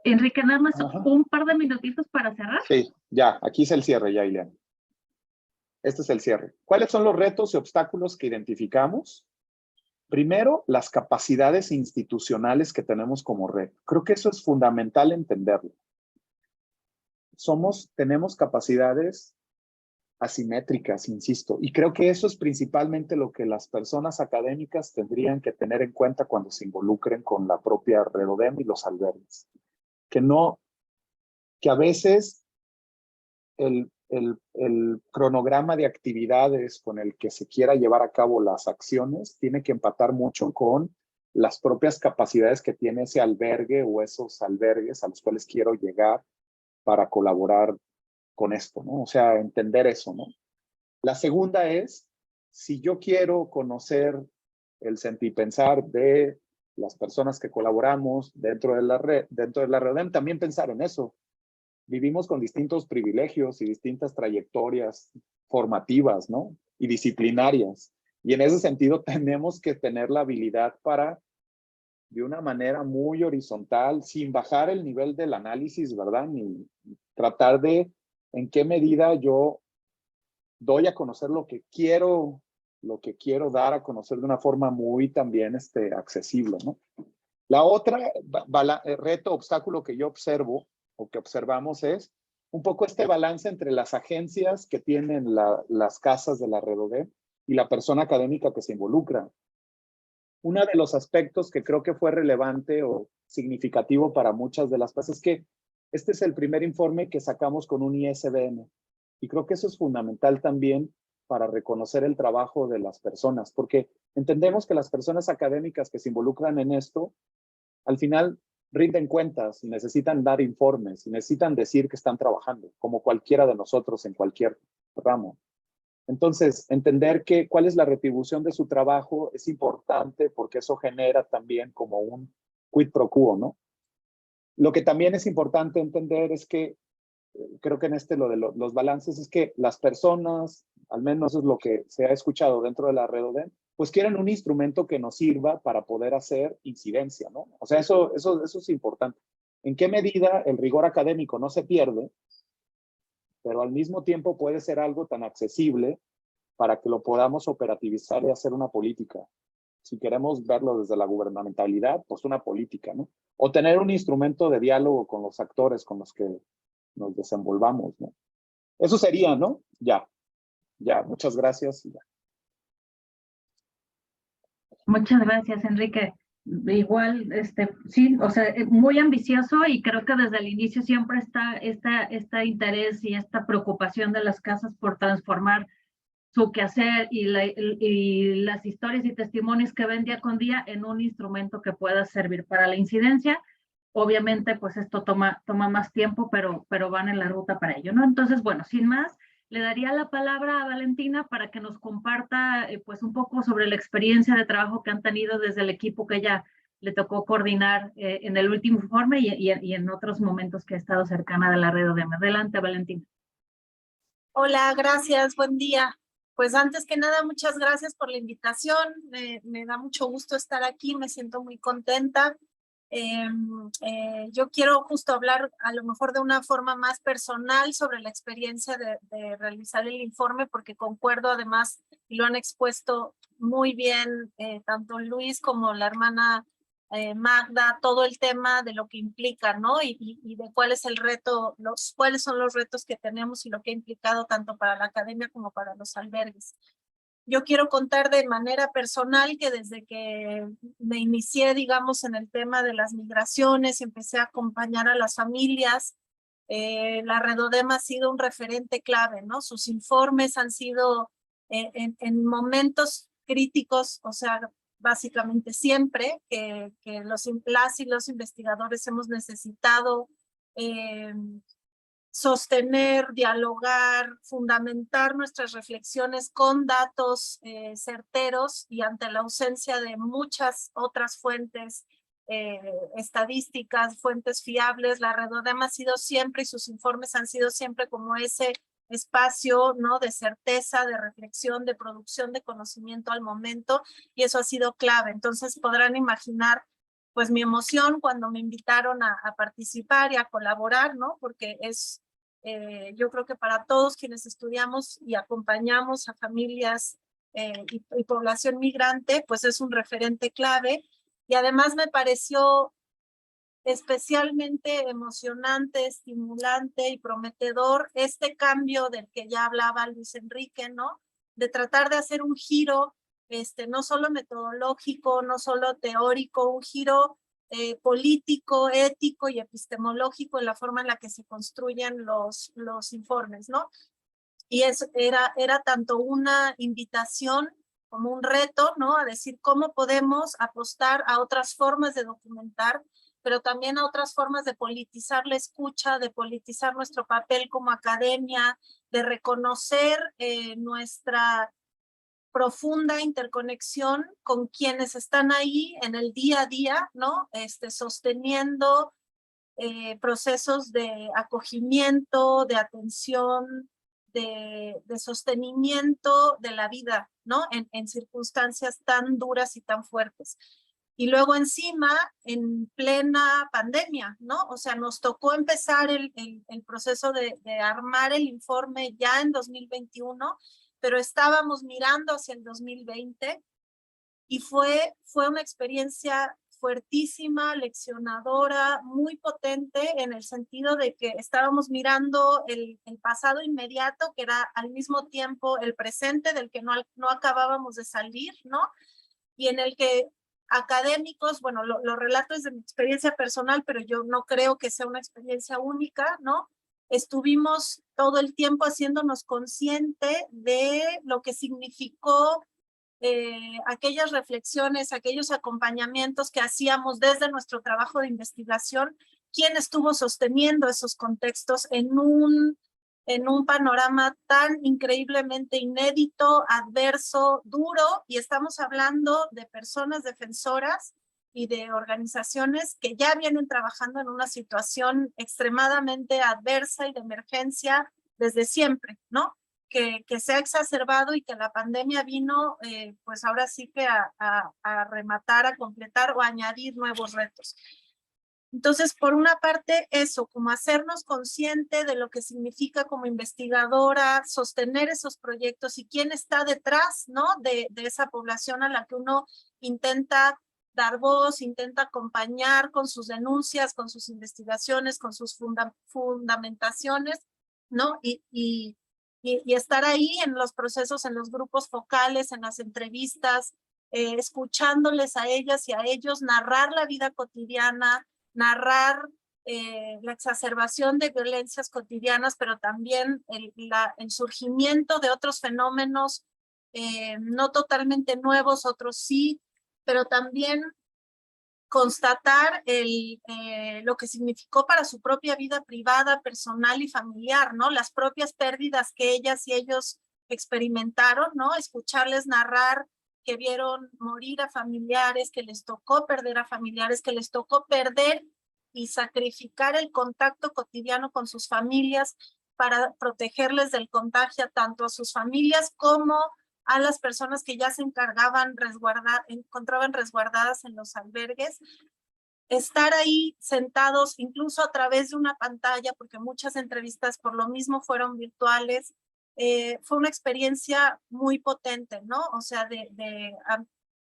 Enrique, nada más Ajá. un par de minutitos para cerrar. Sí, ya, aquí es el cierre ya, Ileana. Este es el cierre. ¿Cuáles son los retos y obstáculos que identificamos? Primero, las capacidades institucionales que tenemos como red. Creo que eso es fundamental entenderlo. Tenemos capacidades asimétricas, insisto, y creo que eso es principalmente lo que las personas académicas tendrían que tener en cuenta cuando se involucren con la propia Redodem y los albergues. Que a veces el cronograma de actividades con el que se quiera llevar a cabo las acciones tiene que empatar mucho con las propias capacidades que tiene ese albergue o esos albergues a los cuales quiero llegar para colaborar con esto, ¿no? O sea, entender eso, ¿no? La segunda es, si yo quiero conocer el sentir y pensar de las personas que colaboramos dentro de la Redodem, también pensar en eso. Vivimos con distintos privilegios y distintas trayectorias formativas, ¿no? Y disciplinarias. Y en ese sentido tenemos que tener la habilidad para, de una manera muy horizontal, sin bajar el nivel del análisis, ¿verdad? Ni tratar de en qué medida yo doy a conocer lo que quiero dar a conocer de una forma muy también accesible, ¿no? La otra reto, obstáculo que yo observo o que observamos es un poco este balance entre las agencias que tienen las casas de la Redodem y la persona académica que se involucra. Uno de los aspectos que creo que fue relevante o significativo para muchas de las casas es que este es el primer informe que sacamos con un ISBN. Y creo que eso es fundamental también para reconocer el trabajo de las personas, porque entendemos que las personas académicas que se involucran en esto, al final rinden cuentas, necesitan dar informes, necesitan decir que están trabajando, como cualquiera de nosotros en cualquier ramo. Entonces, entender cuál es la retribución de su trabajo es importante porque eso genera también como un quid pro quo, ¿no? Lo que también es importante entender es que, creo que en lo de los balances, es que las personas, al menos es lo que se ha escuchado dentro de la Redodem, pues quieren un instrumento que nos sirva para poder hacer incidencia, ¿no? O sea, eso es importante. ¿En qué medida el rigor académico no se pierde, pero al mismo tiempo puede ser algo tan accesible para que lo podamos operativizar y hacer una política? Si queremos verlo desde la gubernamentalidad, pues una política, ¿no? O tener un instrumento de diálogo con los actores con los que nos desenvolvamos, ¿no? Eso sería, ¿no? Ya, muchas gracias. Muchas gracias, Enrique. Igual, sí, o sea, muy ambicioso, y creo que desde el inicio siempre está este interés y esta preocupación de las casas por transformar su quehacer y las historias y testimonios que ven día con día en un instrumento que pueda servir para la incidencia. Obviamente, pues esto toma más tiempo, pero van en la ruta para ello, ¿no? Entonces, bueno, sin más, le daría la palabra a Valentina para que nos comparta pues un poco sobre la experiencia de trabajo que han tenido desde el equipo que ella le tocó coordinar en el último informe y en otros momentos que ha estado cercana de la Redodem. Adelante, Valentina. Hola, gracias, buen día. Pues antes que nada, muchas gracias por la invitación. Me da mucho gusto estar aquí, me siento muy contenta. Yo quiero justo hablar a lo mejor de una forma más personal sobre la experiencia de realizar el informe, porque concuerdo además, y lo han expuesto muy bien tanto Luis como la hermana Magda, todo el tema de lo que implica, ¿no? Y de cuál es el reto, cuáles son los retos que tenemos y lo que ha implicado tanto para la academia como para los albergues. Yo quiero contar de manera personal que desde que me inicié, digamos, en el tema de las migraciones, empecé a acompañar a las familias, la Redodem ha sido un referente clave, ¿no? Sus informes han sido en momentos críticos, o sea, básicamente siempre que las y los investigadores hemos necesitado sostener, dialogar, fundamentar nuestras reflexiones con datos certeros y ante la ausencia de muchas otras fuentes estadísticas, fuentes fiables. La Redodem ha sido siempre y sus informes han sido siempre como ese espacio, ¿no?, de certeza, de reflexión, de producción de conocimiento al momento, y eso ha sido clave. Entonces podrán imaginar pues mi emoción cuando me invitaron a participar y a colaborar, ¿no? Porque es, yo creo que para todos quienes estudiamos y acompañamos a familias y población migrante, pues es un referente clave. Y además me pareció especialmente emocionante, estimulante y prometedor este cambio del que ya hablaba Luis Enrique, ¿no? De tratar de hacer un giro, no solo metodológico, no solo teórico, un giro político, ético y epistemológico en la forma en la que se construyen los informes, ¿no? Y era tanto una invitación como un reto, ¿no? A decir cómo podemos apostar a otras formas de documentar, pero también a otras formas de politizar la escucha, de politizar nuestro papel como academia, de reconocer nuestra profunda interconexión con quienes están ahí en el día a día, ¿no? Sosteniendo procesos de acogimiento, de atención, de sostenimiento de la vida, ¿no? En circunstancias tan duras y tan fuertes. Y luego encima, en plena pandemia, ¿no? O sea, nos tocó empezar el proceso de armar el informe ya en 2021, pero estábamos mirando hacia el 2020 y fue una experiencia fuertísima, leccionadora, muy potente en el sentido de que estábamos mirando el pasado inmediato, que era al mismo tiempo el presente del que no acabábamos de salir, ¿no? Y en el que académicos, bueno, lo relato desde mi experiencia personal, pero yo no creo que sea una experiencia única, ¿no? Estuvimos todo el tiempo haciéndonos consciente de lo que significó aquellas reflexiones, aquellos acompañamientos que hacíamos desde nuestro trabajo de investigación, quién estuvo sosteniendo esos contextos en un panorama tan increíblemente inédito, adverso, duro, y estamos hablando de personas defensoras y de organizaciones que ya vienen trabajando en una situación extremadamente adversa y de emergencia desde siempre, ¿no? Que se ha exacerbado y que la pandemia vino, pues ahora sí que a rematar, a completar o a añadir nuevos retos. Entonces, por una parte, eso, como hacernos consciente de lo que significa como investigadora, sostener esos proyectos y quién está detrás, ¿no? De esa población a la que uno intenta dar voz, intenta acompañar con sus denuncias, con sus investigaciones, con sus fundamentaciones, ¿no? Y estar ahí en los procesos, en los grupos focales, en las entrevistas, escuchándoles a ellas y a ellos, narrar la vida cotidiana, narrar la exacerbación de violencias cotidianas, pero también el surgimiento de otros fenómenos no totalmente nuevos, otros sí, pero también constatar lo que significó para su propia vida privada, personal y familiar, ¿no? Las propias pérdidas que ellas y ellos experimentaron, ¿no? Escucharles narrar que vieron morir a familiares, que les tocó perder a familiares, que les tocó perder y sacrificar el contacto cotidiano con sus familias para protegerles del contagio tanto a sus familias como a las personas que ya se encargaban encontraban resguardadas en los albergues. estar ahí sentados, incluso a través de una pantalla, porque muchas entrevistas por lo mismo fueron virtuales, fue una experiencia muy potente, ¿no? O sea,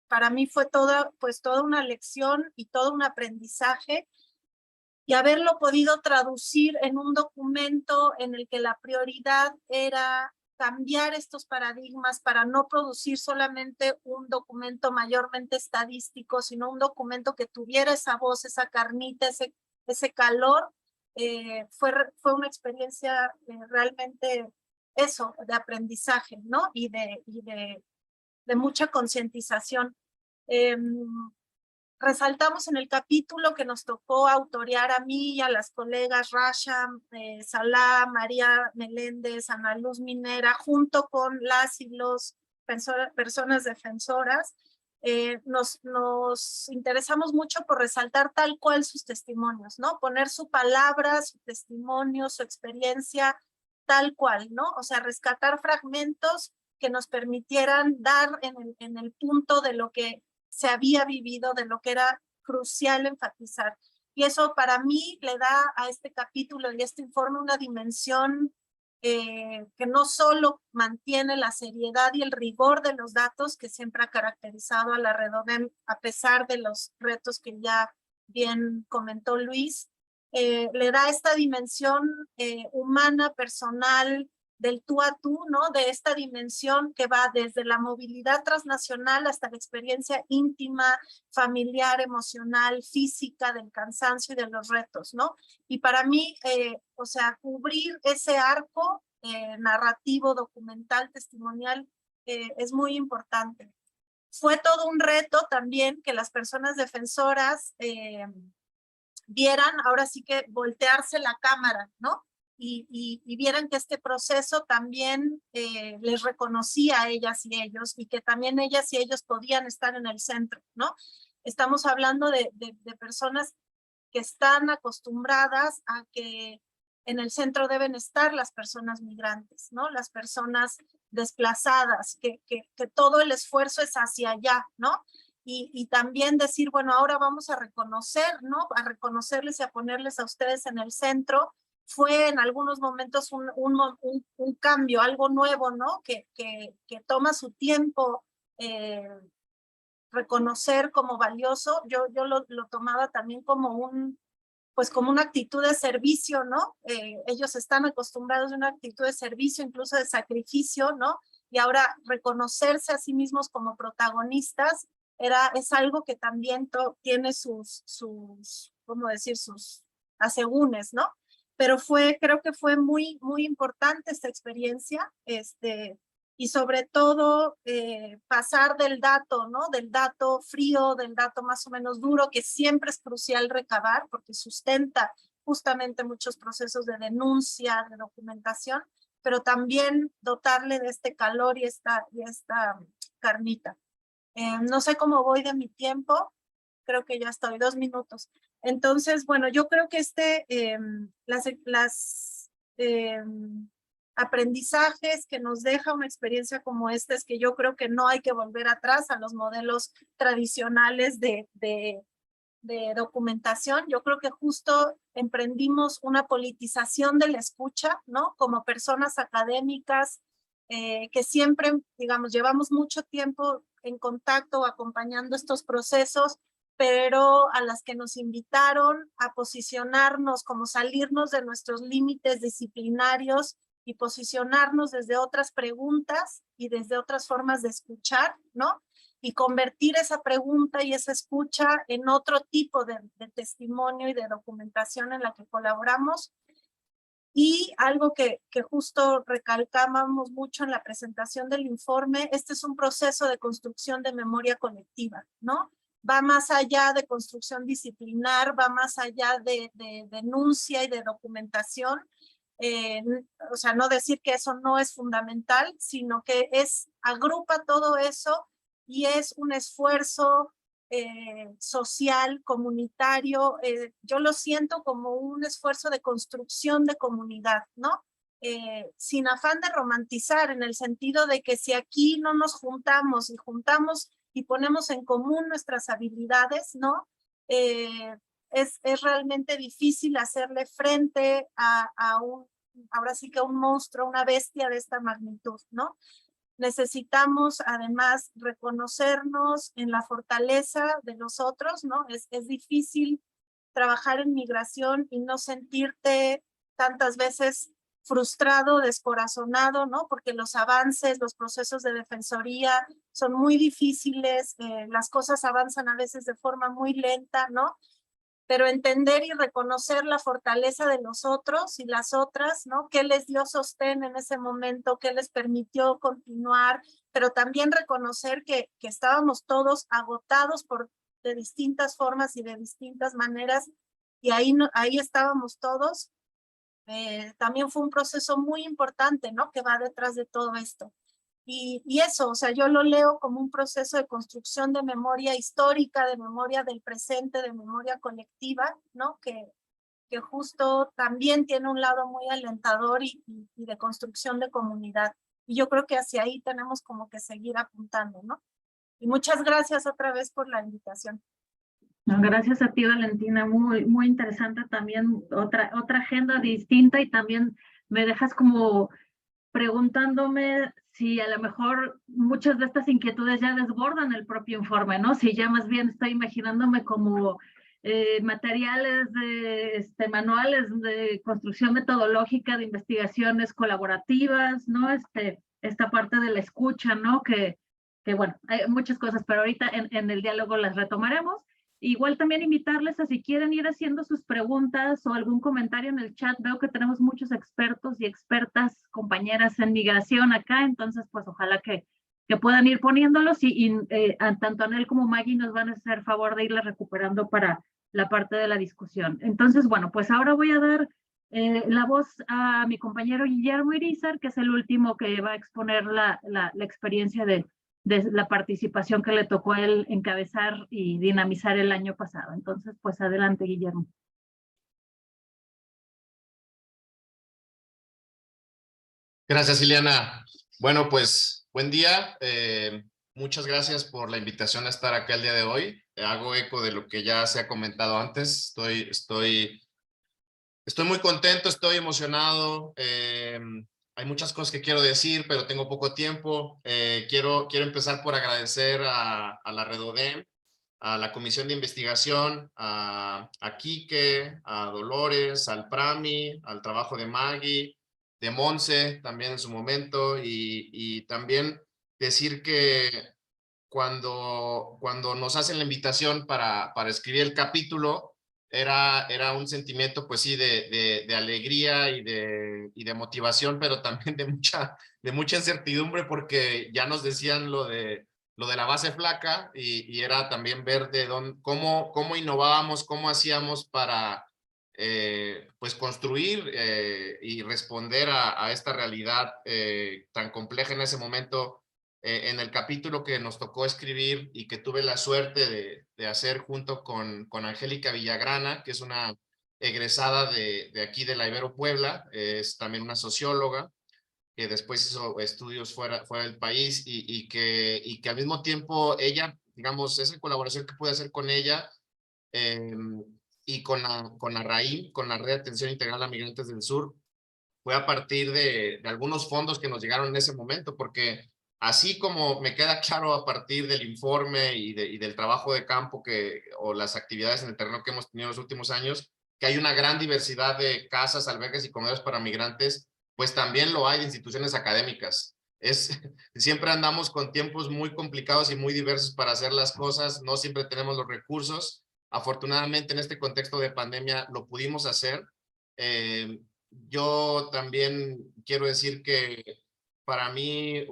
para mí fue toda una lección y todo un aprendizaje, y haberlo podido traducir en un documento en el que la prioridad era cambiar estos paradigmas para no producir solamente un documento mayormente estadístico, sino un documento que tuviera esa voz, esa carnita, ese calor. Fue una experiencia realmente eso, de aprendizaje, ¿no? Y de mucha concientización. Resaltamos en el capítulo que nos tocó autorear a mí y a las colegas Rasha, Salah, María Meléndez, Ana Luz Minera, junto con las y los personas defensoras. Nos interesamos mucho por resaltar tal cual sus testimonios, ¿no? Poner su palabra, su testimonio, su experiencia tal cual, ¿no? O sea, rescatar fragmentos que nos permitieran dar en el punto de lo que se había vivido, de lo que era crucial enfatizar. Y eso para mí le da a este capítulo y este informe una dimensión que no solo mantiene la seriedad y el rigor de los datos que siempre ha caracterizado a la Redodem, a pesar de los retos que ya bien comentó Luis, le da esta dimensión humana, personal, del tú a tú, ¿no? De esta dimensión que va desde la movilidad transnacional hasta la experiencia íntima, familiar, emocional, física, del cansancio y de los retos, ¿no? Y para mí, o sea, cubrir ese arco narrativo, documental, testimonial, es muy importante. Fue todo un reto también que las personas defensoras vieran, ahora sí que voltearse la cámara, ¿no? Y vieran que este proceso también les reconocía a ellas y ellos, y que también ellas y ellos podían estar en el centro, ¿no? Estamos hablando de personas que están acostumbradas a que en el centro deben estar las personas migrantes, ¿no? Las personas desplazadas, que todo el esfuerzo es hacia allá, ¿no? Y también decir, bueno, ahora vamos a reconocer, ¿no? A reconocerles y a ponerles a ustedes en el centro. Fue en algunos momentos un cambio, algo nuevo, ¿no? Que toma su tiempo reconocer como valioso. Yo lo tomaba también como pues como una actitud de servicio, ¿no? Ellos están acostumbrados a una actitud de servicio, incluso de sacrificio, ¿no? Y ahora reconocerse a sí mismos como protagonistas es algo que también tiene sus, ¿cómo decir? Sus asegúnes, ¿no? Pero creo que fue muy importante esta experiencia, y sobre todo pasar del dato, ¿no? Del dato frío, del dato más o menos duro, que siempre es crucial recabar porque sustenta justamente muchos procesos de denuncia, de documentación, pero también dotarle de este calor y esta carnita. No sé cómo voy de mi tiempo, creo que ya estoy 2 minutos. Entonces, bueno, yo creo que aprendizajes que nos deja una experiencia como esta es que yo creo que no hay que volver atrás a los modelos tradicionales de documentación. Yo creo que justo emprendimos una politización de la escucha, ¿no? Como personas académicas que siempre, digamos, llevamos mucho tiempo en contacto acompañando estos procesos, pero a las que nos invitaron a posicionarnos, como salirnos de nuestros límites disciplinarios y posicionarnos desde otras preguntas y desde otras formas de escuchar, ¿no? Y convertir esa pregunta y esa escucha en otro tipo de testimonio y de documentación en la que colaboramos. Y algo que justo recalcábamos mucho en la presentación del informe, este es un proceso de construcción de memoria colectiva, ¿no? Va más allá de construcción disciplinar, va más allá de denuncia y de documentación. O sea, no decir que eso no es fundamental, sino que agrupa todo eso y es un esfuerzo social, comunitario. Yo lo siento como un esfuerzo de construcción de comunidad, ¿no? Sin afán de romantizar, en el sentido de que si aquí no nos juntamos y ponemos en común nuestras habilidades, ¿no? es realmente difícil hacerle frente a ahora sí que un monstruo, una bestia de esta magnitud, ¿no? Necesitamos además reconocernos en la fortaleza de los otros, ¿no? Es difícil trabajar en migración y no sentirte tantas veces frustrado, descorazonado, ¿no? Porque los avances, los procesos de defensoría son muy difíciles, las cosas avanzan a veces de forma muy lenta, ¿no? Pero entender y reconocer la fortaleza de los otros y las otras, ¿no? ¿Qué les dio sostén en ese momento? ¿Qué les permitió continuar? Pero también reconocer que estábamos todos agotados de distintas formas y de distintas maneras, y ahí estábamos todos. También fue un proceso muy importante, ¿no? Que va detrás de todo esto. Y eso, o sea, yo lo leo como un proceso de construcción de memoria histórica, de memoria del presente, de memoria colectiva, ¿no? Que justo también tiene un lado muy alentador y de construcción de comunidad. Y yo creo que hacia ahí tenemos como que seguir apuntando, ¿no? Y muchas gracias otra vez por la invitación. No, gracias a ti, Valentina, muy interesante también, otra agenda distinta, y también me dejas como preguntándome si a lo mejor muchas de estas inquietudes ya desbordan el propio informe, ¿no? Si ya más bien estoy imaginándome como materiales manuales de construcción metodológica, de investigaciones colaborativas, ¿no? Esta parte de la escucha, ¿no? Que bueno, hay muchas cosas, pero ahorita en el diálogo las retomaremos. Igual también invitarles a, si quieren ir haciendo sus preguntas o algún comentario en el chat. Veo que tenemos muchos expertos y expertas, compañeras en migración acá, entonces pues ojalá que puedan ir poniéndolos, y tanto Anel como Maggie nos van a hacer favor de irla recuperando para la parte de la discusión. Entonces, bueno, pues ahora voy a dar la voz a mi compañero Guillermo Irizar, que es el último que va a exponer la experiencia de la participación que le tocó a él encabezar y dinamizar el año pasado. Entonces, pues adelante, Guillermo. Gracias, Ileana. Bueno, pues buen día. Muchas gracias por la invitación a estar acá el día de hoy. Hago eco de lo que ya se ha comentado antes. Estoy muy contento, estoy emocionado. Hay muchas cosas que quiero decir, pero tengo poco tiempo. Quiero empezar por agradecer a la Redodem, a la Comisión de Investigación, a Quique, a Dolores, al Prami, al trabajo de Maggie, de Monse también en su momento, y también decir que cuando nos hacen la invitación para escribir el capítulo, era un sentimiento, pues sí, de alegría y de motivación, pero también de mucha incertidumbre, porque ya nos decían lo de la base flaca, y era también ver cómo innovábamos, cómo hacíamos para pues construir y responder a esta realidad tan compleja en ese momento. En el capítulo que nos tocó escribir y que tuve la suerte de hacer junto con Angélica Villagrana, que es una egresada de aquí de la Ibero Puebla, es también una socióloga, que después hizo estudios fuera del país, y que al mismo tiempo ella, digamos, esa colaboración que pude hacer con ella y con la RAIM, con la Red de Atención Integral a Migrantes del Sur, fue a partir de algunos fondos que nos llegaron en ese momento, porque así como me queda claro a partir del informe y del trabajo de campo o las actividades en el terreno que hemos tenido en los últimos años, que hay una gran diversidad de casas, albergues y comedores para migrantes, pues también lo hay de instituciones académicas. Siempre andamos con tiempos muy complicados y muy diversos para hacer las cosas, no siempre tenemos los recursos. Afortunadamente en este contexto de pandemia lo pudimos hacer. Yo también quiero decir que para mí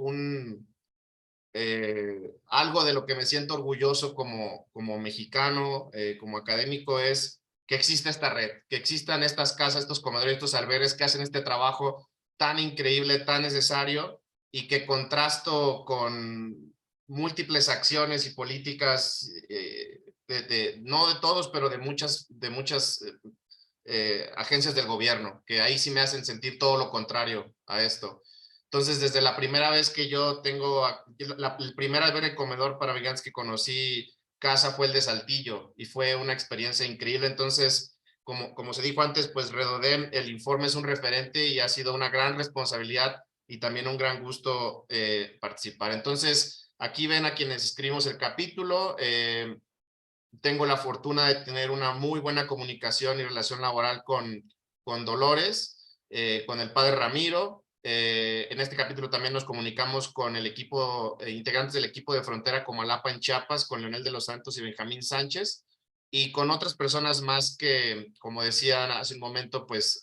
algo de lo que me siento orgulloso como mexicano, como académico, es que existe esta red, que existan estas casas, estos comedores, estos albergues que hacen este trabajo tan increíble, tan necesario, y que contrasto con múltiples acciones y políticas, no de todos, pero de muchas agencias del gobierno, que ahí sí me hacen sentir todo lo contrario a esto. Entonces, desde la primera vez que yo tengo, el primer albergue comedor para migrantes que conocí casa fue el de Saltillo y fue una experiencia increíble. Entonces, como se dijo antes, pues Redodem, el informe es un referente y ha sido una gran responsabilidad y también un gran gusto participar. Entonces, aquí ven a quienes escribimos el capítulo. Tengo la fortuna de tener una muy buena comunicación y relación laboral con Dolores, con el padre Ramiro. En este capítulo también nos comunicamos con el equipo, integrantes del equipo de Frontera Comalapa en Chiapas, con Leonel de los Santos y Benjamín Sánchez, y con otras personas más que, como decían hace un momento, pues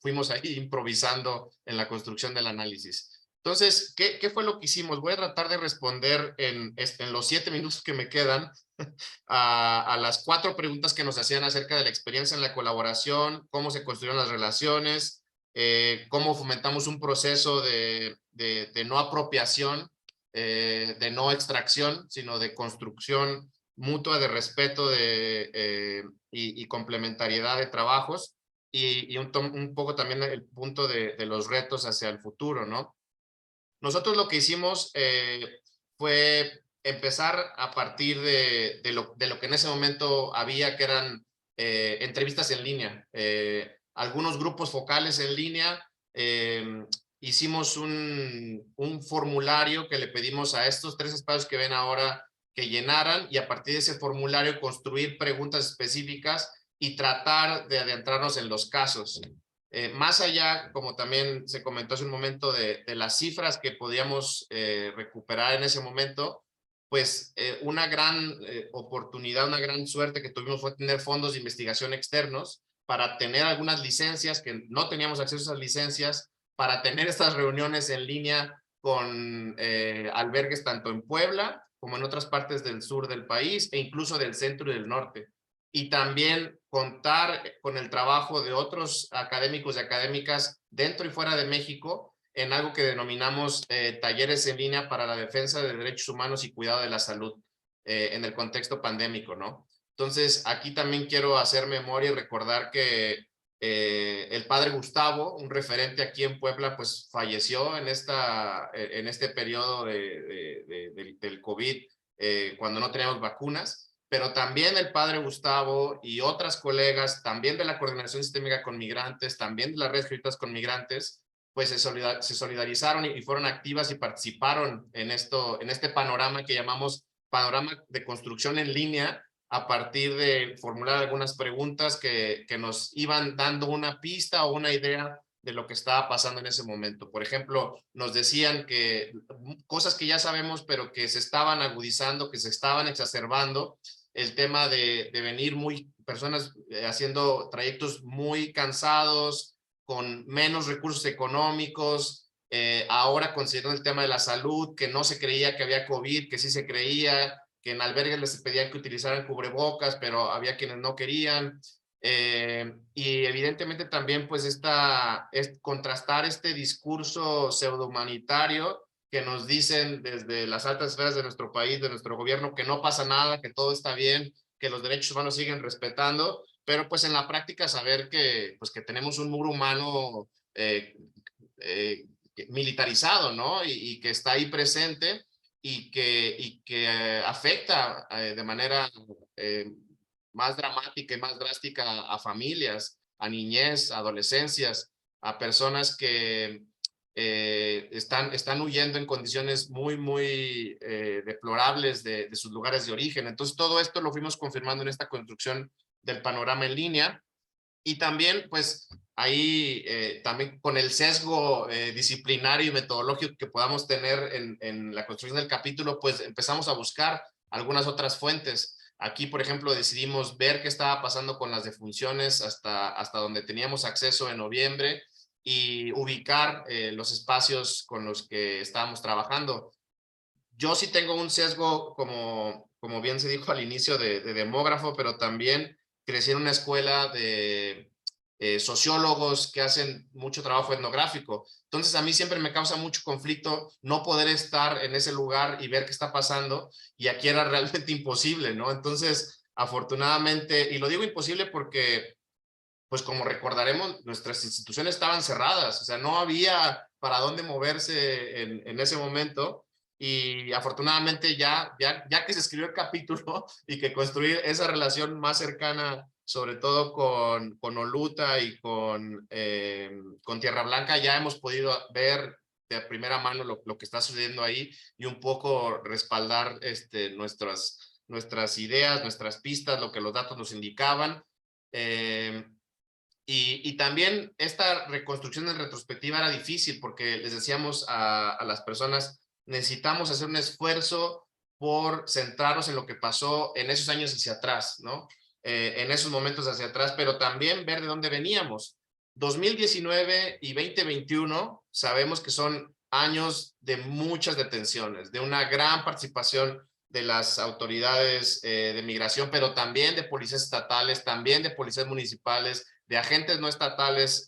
fuimos ahí improvisando en la construcción del análisis. Entonces, ¿qué fue lo que hicimos? Voy a tratar de responder en los 7 minutos que me quedan a las 4 preguntas que nos hacían acerca de la experiencia en la colaboración, cómo se construyeron las relaciones, cómo fomentamos un proceso de no apropiación, de no extracción, sino de construcción mutua, de respeto y complementariedad de trabajos, y un poco también el punto de los retos hacia el futuro, ¿no? Nosotros lo que hicimos fue empezar a partir de lo que en ese momento había, que eran entrevistas en línea, algunos grupos focales en línea. Hicimos un formulario que le pedimos a estos 3 espacios que ven ahora que llenaran, y a partir de ese formulario construir preguntas específicas y tratar de adentrarnos en los casos. Más allá, como también se comentó hace un momento, de las cifras que podíamos recuperar en ese momento, pues una gran oportunidad, una gran suerte que tuvimos fue tener fondos de investigación externos para tener algunas licencias que no teníamos acceso a esas licencias, para tener estas reuniones en línea con albergues tanto en Puebla como en otras partes del sur del país e incluso del centro y del norte. Y también contar con el trabajo de otros académicos y académicas dentro y fuera de México en algo que denominamos talleres en línea para la defensa de derechos humanos y cuidado de la salud en el contexto pandémico, ¿no? Entonces, aquí también quiero hacer memoria y recordar que el padre Gustavo, un referente aquí en Puebla, pues falleció en este periodo del COVID, cuando no teníamos vacunas. Pero también el padre Gustavo y otras colegas, también de la Coordinación Sistémica con Migrantes, también de la Red Jesuitas con Migrantes, pues se solidarizaron y fueron activas y participaron en este panorama que llamamos panorama de construcción en línea, a partir de formular algunas preguntas que nos iban dando una pista o una idea de lo que estaba pasando en ese momento. Por ejemplo, nos decían que cosas que ya sabemos, pero que se estaban agudizando, que se estaban exacerbando, el tema de venir personas haciendo trayectos muy cansados, con menos recursos económicos, ahora considerando el tema de la salud, que no se creía que había COVID, que sí se creía, que en albergues les pedían que utilizaran cubrebocas, pero había quienes no querían. Y evidentemente también pues contrastar este discurso pseudo-humanitario que nos dicen desde las altas esferas de nuestro país, de nuestro gobierno, que no pasa nada, que todo está bien, que los derechos humanos siguen respetando, pero pues en la práctica saber que tenemos un muro humano militarizado, ¿no? Y que está ahí presente y que afecta de manera más dramática y más drástica a familias, a niñez, a adolescencias, a personas que están huyendo en condiciones muy deplorables de sus lugares de origen. Entonces todo esto lo fuimos confirmando en esta construcción del panorama en línea, y también pues ahí también con el sesgo disciplinario y metodológico que podamos tener en la construcción del capítulo, pues empezamos a buscar algunas otras fuentes. Aquí, por ejemplo, decidimos ver qué estaba pasando con las defunciones hasta donde teníamos acceso en noviembre, y ubicar los espacios con los que estábamos trabajando. Yo sí tengo un sesgo, como bien se dijo al inicio, de demógrafo, pero también crecí en una escuela de sociólogos que hacen mucho trabajo etnográfico. Entonces a mí siempre me causa mucho conflicto no poder estar en ese lugar y ver qué está pasando, y aquí era realmente imposible, ¿no? Entonces, afortunadamente, y lo digo imposible porque, pues como recordaremos, nuestras instituciones estaban cerradas, o sea, no había para dónde moverse en ese momento. y afortunadamente ya que se escribió el capítulo y que construir esa relación más cercana, sobre todo con Oluta y con Tierra Blanca, ya hemos podido ver de primera mano lo que está sucediendo ahí y un poco respaldar nuestras ideas, nuestras pistas, lo que los datos nos indicaban. Y también esta reconstrucción en retrospectiva era difícil porque les decíamos a las personas, necesitamos hacer un esfuerzo por centrarnos en lo que pasó en esos años hacia atrás, ¿no? En esos momentos hacia atrás, pero también ver de dónde veníamos. 2019 y 2021 sabemos que son años de muchas detenciones, de una gran participación de las autoridades de migración, pero también de policías estatales, también de policías municipales, de agentes no estatales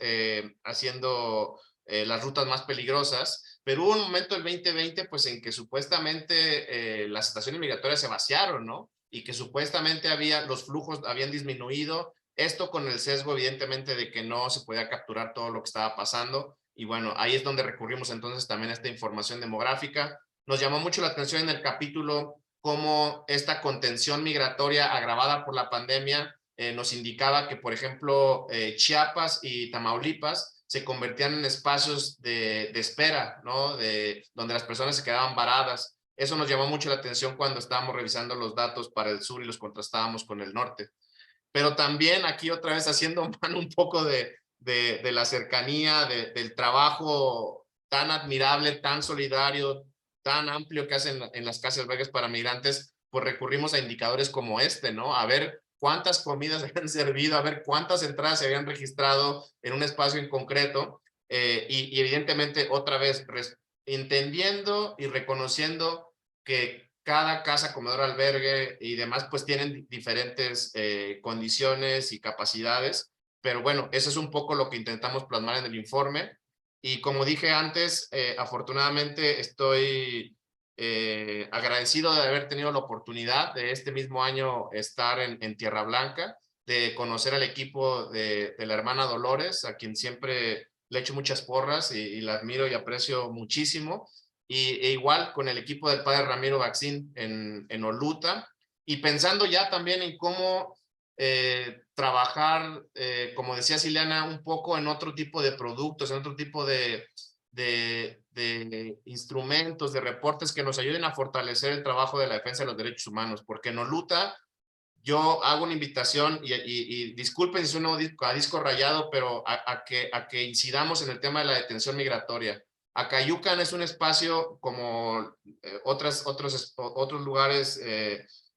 haciendo las rutas más peligrosas, pero hubo un momento el 2020 pues en que supuestamente las estaciones migratorias se vaciaron, ¿no? Y que supuestamente los flujos habían disminuido, esto con el sesgo evidentemente de que no se podía capturar todo lo que estaba pasando, y bueno, ahí es donde recurrimos entonces también a esta información demográfica. Nos llamó mucho la atención en el capítulo cómo esta contención migratoria agravada por la pandemia nos indicaba que, por ejemplo, Chiapas y Tamaulipas se convertían en espacios de espera, ¿no? Donde las personas se quedaban varadas. Eso nos llamó mucho la atención cuando estábamos revisando los datos para el sur y los contrastábamos con el norte. Pero también aquí otra vez haciendo mano un poco de la cercanía, del trabajo tan admirable, tan solidario, tan amplio que hacen en las casas albergues para migrantes, pues recurrimos a indicadores como este, ¿no? A ver cuántas comidas se habían servido, a ver cuántas entradas se habían registrado en un espacio en concreto, y evidentemente otra vez entendiendo y reconociendo que cada casa, comedor, albergue y demás pues tienen diferentes condiciones y capacidades, pero bueno, eso es un poco lo que intentamos plasmar en el informe. Y como dije antes, afortunadamente estoy agradecido de haber tenido la oportunidad de este mismo año estar en Tierra Blanca, de conocer al equipo de la hermana Dolores, a quien siempre le echo muchas porras y la admiro y aprecio muchísimo. E igual con el equipo del padre Ramiro Vaccín en Oluta, y pensando ya también en cómo trabajar, como decía Ileana, un poco en otro tipo de productos, en otro tipo de instrumentos, de reportes que nos ayuden a fortalecer el trabajo de la defensa de los derechos humanos, porque en Oluta yo hago una invitación y disculpen si sueno a disco rayado, pero a que incidamos en el tema de la detención migratoria. Acayucan es un espacio como otros lugares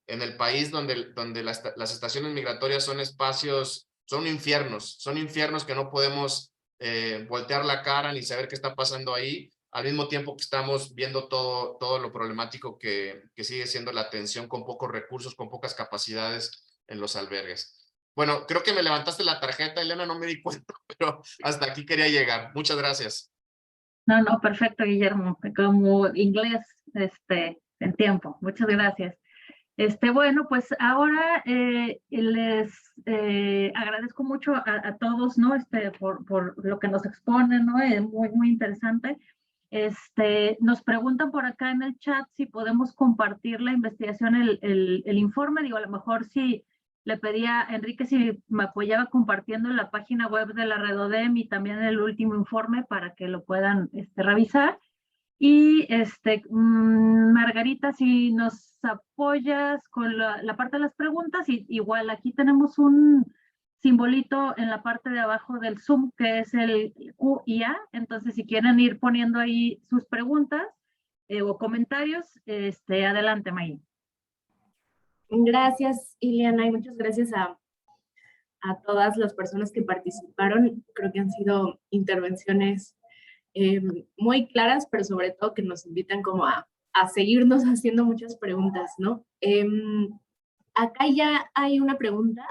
en el país donde las estaciones migratorias son espacios, son infiernos que no podemos voltear la cara ni saber qué está pasando ahí, al mismo tiempo que estamos viendo todo lo problemático que sigue siendo la atención con pocos recursos, con pocas capacidades en los albergues. Bueno, creo que me levantaste la tarjeta, Elena, no me di cuenta, pero hasta aquí quería llegar. Muchas gracias. No, perfecto, Guillermo, como inglés, en tiempo. Muchas gracias. Bueno, pues ahora les agradezco mucho a todos, ¿no? Por lo que nos exponen, ¿no? Es muy interesante. Nos preguntan por acá en el chat si podemos compartir la investigación, el informe. Digo, a lo mejor si le pedía a Enrique si me apoyaba compartiendo en la página web de la Redodem y también el último informe para que lo puedan revisar. Y Margarita, si nos apoyas con la parte de las preguntas, y igual aquí tenemos un simbolito en la parte de abajo del Zoom que es el QIA, entonces si quieren ir poniendo ahí sus preguntas o comentarios, adelante, May. Gracias, Ileana, y muchas gracias a todas las personas que participaron. Creo que han sido intervenciones muy claras, pero sobre todo que nos invitan como a seguirnos haciendo muchas preguntas, ¿no? Acá ya hay una pregunta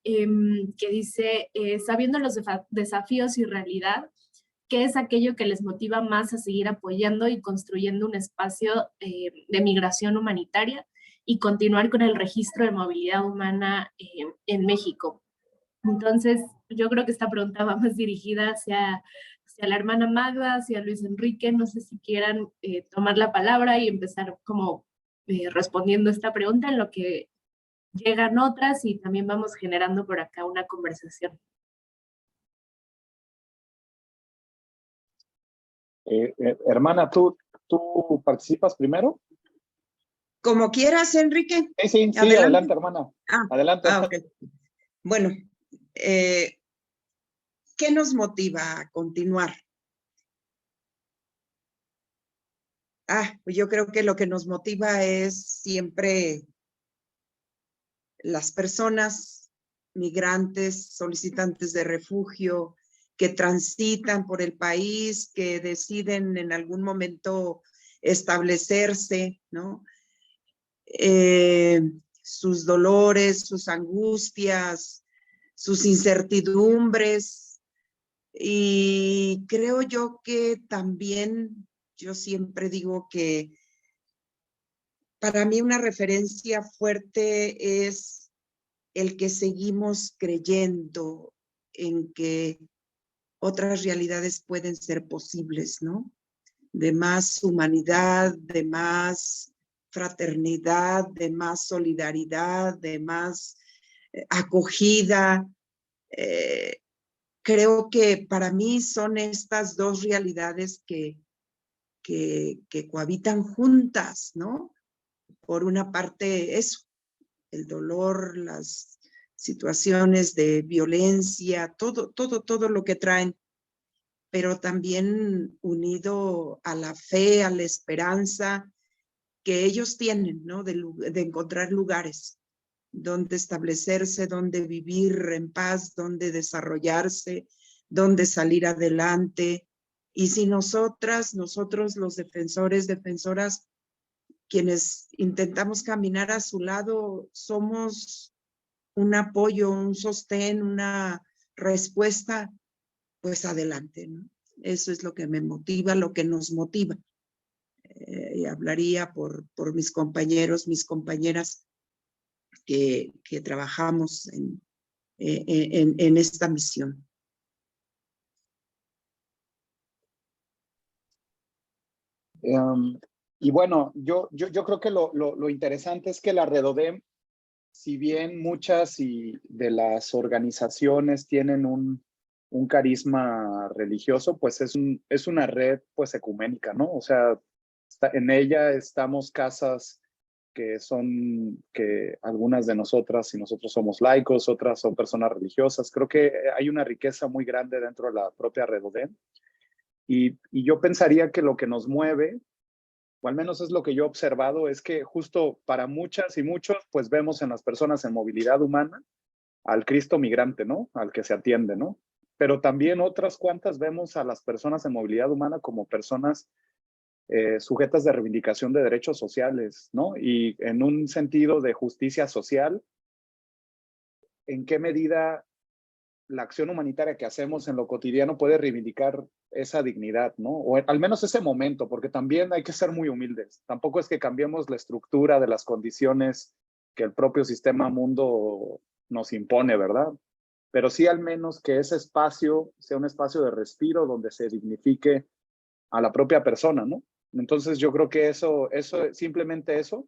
que dice, sabiendo los desafíos y realidad, ¿qué es aquello que les motiva más a seguir apoyando y construyendo un espacio de migración humanitaria y continuar con el registro de movilidad humana en México? Entonces, yo creo que esta pregunta va más dirigida hacia a la hermana Magda, hacia Luis Enrique, no sé si quieran tomar la palabra y empezar como respondiendo esta pregunta, en lo que llegan otras y también vamos generando por acá una conversación. Hermana, ¿tú participas primero? Como quieras, Enrique. Sí, adelante, hermana. Adelante. Ok. Bueno, ¿qué nos motiva a continuar? Pues yo creo que lo que nos motiva es siempre las personas migrantes, solicitantes de refugio, que transitan por el país, que deciden en algún momento establecerse, ¿no? Sus dolores, sus angustias, sus incertidumbres. Y creo yo que también, yo siempre digo que para mí una referencia fuerte es el que seguimos creyendo en que otras realidades pueden ser posibles, ¿no? De más humanidad, de más fraternidad, de más solidaridad, de más acogida. Creo que para mí son estas dos realidades que cohabitan juntas, ¿no? Por una parte eso, el dolor, las situaciones de violencia, todo lo que traen, pero también unido a la fe, a la esperanza que ellos tienen, ¿no? De encontrar lugares donde establecerse, donde vivir en paz, donde desarrollarse, donde salir adelante. Y si nosotros los defensores, defensoras, quienes intentamos caminar a su lado, somos un apoyo, un sostén, una respuesta, pues adelante, ¿no? Eso es lo que me motiva, lo que nos motiva. Y hablaría por mis compañeros, mis compañeras que trabajamos en esta misión. Y bueno, yo creo que lo interesante es que la Redodem, si bien muchas de las organizaciones tienen un carisma religioso, pues es una red pues ecuménica, ¿no? O sea, en ella estamos casas que algunas de nosotras y nosotros somos laicos, otras son personas religiosas. Creo que hay una riqueza muy grande dentro de la propia Redodem. Y yo pensaría que lo que nos mueve, o al menos es lo que yo he observado, es que justo para muchas y muchos, pues vemos en las personas en movilidad humana al Cristo migrante, ¿no? Al que se atiende, ¿no? Pero también otras cuantas vemos a las personas en movilidad humana como personas sujetas de reivindicación de derechos sociales, ¿no? Y en un sentido de justicia social, ¿en qué medida la acción humanitaria que hacemos en lo cotidiano puede reivindicar esa dignidad, ¿no? O al menos ese momento, porque también hay que ser muy humildes. Tampoco es que cambiemos la estructura de las condiciones que el propio sistema mundo nos impone, ¿verdad? Pero sí al menos que ese espacio sea un espacio de respiro donde se dignifique a la propia persona, ¿no? Entonces yo creo que simplemente eso.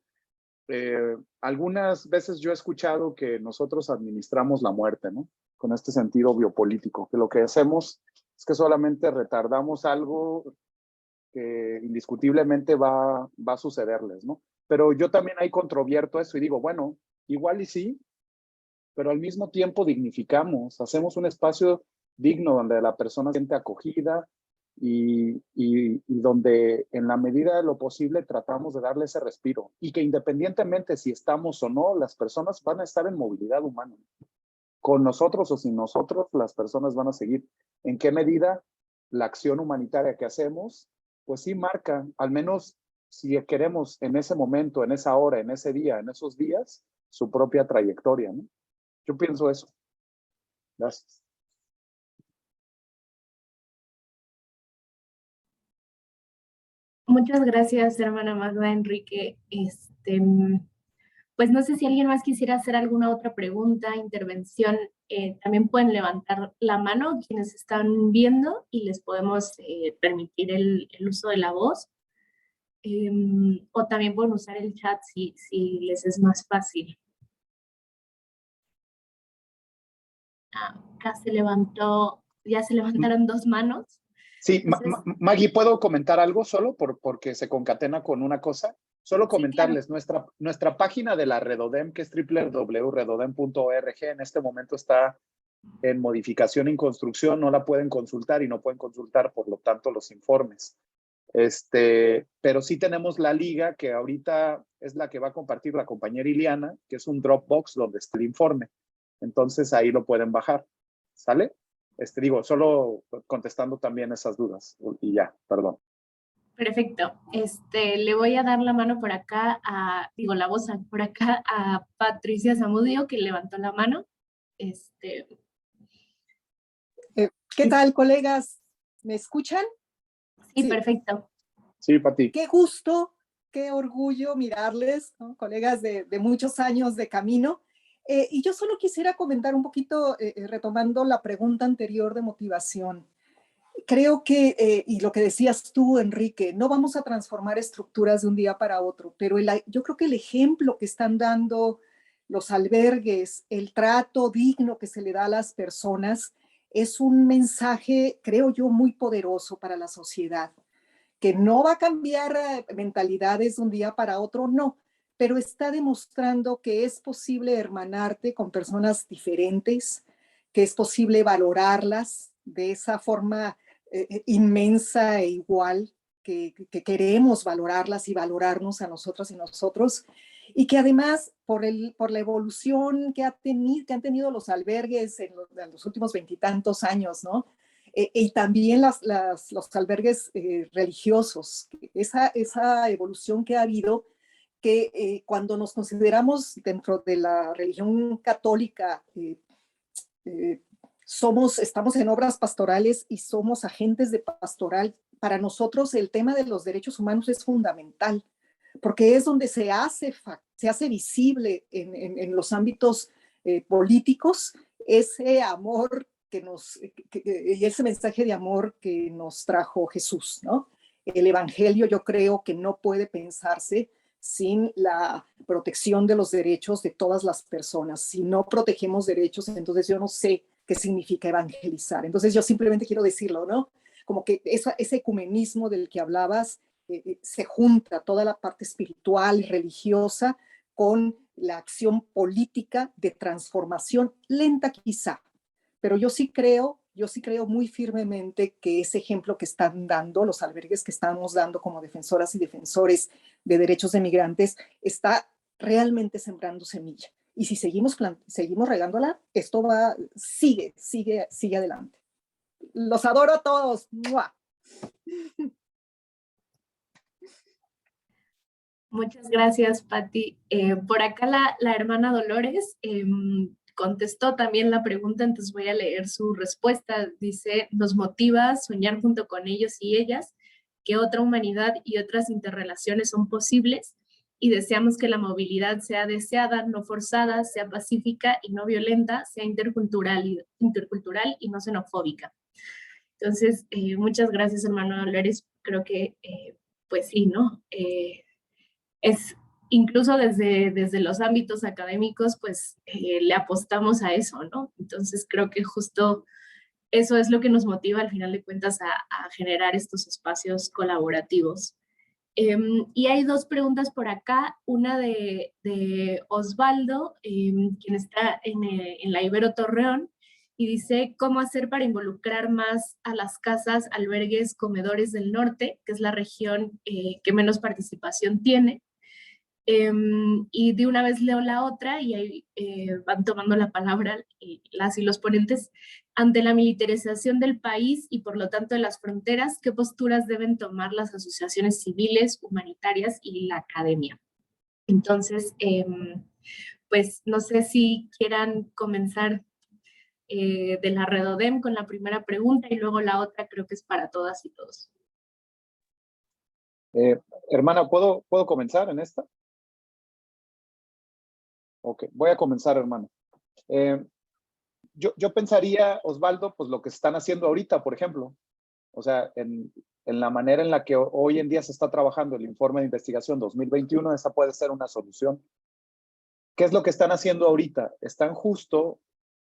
Algunas veces yo he escuchado que nosotros administramos la muerte, ¿no? Con este sentido biopolítico, que lo que hacemos es que solamente retardamos algo que indiscutiblemente va a sucederles, ¿no? Pero yo también ahí controvierto eso y digo, bueno, igual y sí, pero al mismo tiempo dignificamos, hacemos un espacio digno donde la persona se siente acogida y donde en la medida de lo posible tratamos de darle ese respiro y que independientemente si estamos o no, las personas van a estar en movilidad humana. Con nosotros o sin nosotros, las personas van a seguir. ¿En qué medida la acción humanitaria que hacemos? Pues sí marca, al menos si queremos en ese momento, en esa hora, en ese día, en esos días, su propia trayectoria, ¿no? Yo pienso eso. Gracias. Muchas gracias, hermana Magda, Enrique. Pues no sé si alguien más quisiera hacer alguna otra pregunta, intervención. También pueden levantar la mano quienes están viendo y les podemos permitir el uso de la voz. O también pueden usar el chat si les es más fácil. Acá ya se levantaron dos manos. Sí, Entonces, Maggie, ¿puedo comentar algo solo porque se concatena con una cosa? Solo comentarles, nuestra página de la Redodem, que es www.redodem.org, en este momento está en modificación en construcción, no la pueden consultar y no pueden consultar, por lo tanto, los informes. Pero sí tenemos la liga, que ahorita es la que va a compartir la compañera Ileana, que es un Dropbox donde está el informe. Entonces ahí lo pueden bajar. ¿Sale? Digo, solo contestando también esas dudas. Y ya, perdón. perfecto. Le voy a dar la mano por acá, la voz por acá a Patricia Zamudio, que levantó la mano. ¿Qué tal, colegas? ¿Me escuchan? Sí, perfecto. Sí, Pati. Qué gusto, qué orgullo mirarles, ¿no? Colegas de muchos años de camino. Y yo solo quisiera comentar un poquito, retomando la pregunta anterior de motivación. Creo que, y lo que decías tú, Enrique, no vamos a transformar estructuras de un día para otro, pero yo creo que el ejemplo que están dando los albergues, el trato digno que se le da a las personas, es un mensaje, creo yo, muy poderoso para la sociedad, que no va a cambiar mentalidades de un día para otro, no, pero está demostrando que es posible hermanarte con personas diferentes, que es posible valorarlas de esa forma inmensa e igual que queremos valorarlas y valorarnos a nosotras y nosotros, y que además por la evolución que han tenido los albergues en los últimos veintitantos años, ¿no? Y también los albergues religiosos, esa evolución que ha habido, que cuando nos consideramos dentro de la religión católica, estamos en obras pastorales y somos agentes de pastoral. Para nosotros el tema de los derechos humanos es fundamental, porque es donde se hace visible en los ámbitos políticos ese amor y ese mensaje de amor que nos trajo Jesús, ¿no? El evangelio, yo creo que no puede pensarse sin la protección de los derechos de todas las personas. Si no protegemos derechos, entonces yo no sé qué significa evangelizar. Entonces yo simplemente quiero decirlo, ¿no? Como que ese ecumenismo del que hablabas se junta toda la parte espiritual y religiosa con la acción política de transformación lenta quizá, pero yo sí creo muy firmemente que ese ejemplo que están dando, los albergues que estamos dando como defensoras y defensores de derechos de migrantes, está realmente sembrando semilla. Y si seguimos regándola, esto sigue adelante. Los adoro a todos. ¡Mua! Muchas gracias, Pati. Por acá la hermana Dolores contestó también la pregunta, entonces voy a leer su respuesta. Dice, nos motiva a soñar junto con ellos y ellas que otra humanidad y otras interrelaciones son posibles y deseamos que la movilidad sea deseada, no forzada, sea pacífica y no violenta, sea intercultural y no xenofóbica. Entonces, muchas gracias, hermano Dolores. Creo que, pues sí, ¿no? Es incluso desde los ámbitos académicos, pues le apostamos a eso, ¿no? Entonces creo que justo eso es lo que nos motiva al final de cuentas a generar estos espacios colaborativos. Y hay dos preguntas por acá, una de Osvaldo, quien está en la Ibero Torreón, y dice, ¿cómo hacer para involucrar más a las casas, albergues, comedores del norte, que es la región que menos participación tiene? Y de una vez leo la otra y ahí van tomando la palabra las y los ponentes. Ante la militarización del país y por lo tanto de las fronteras, ¿qué posturas deben tomar las asociaciones civiles, humanitarias y la academia? Entonces, pues no sé si quieran comenzar de la Redodem con la primera pregunta y luego la otra creo que es para todas y todos. Hermana, ¿puedo comenzar en esta? Ok, voy a comenzar, hermano. Yo pensaría, Osvaldo, pues lo que están haciendo ahorita, por ejemplo. O sea, en la manera en la que hoy en día se está trabajando el informe de investigación 2021, esa puede ser una solución. ¿Qué es lo que están haciendo ahorita? Están justo,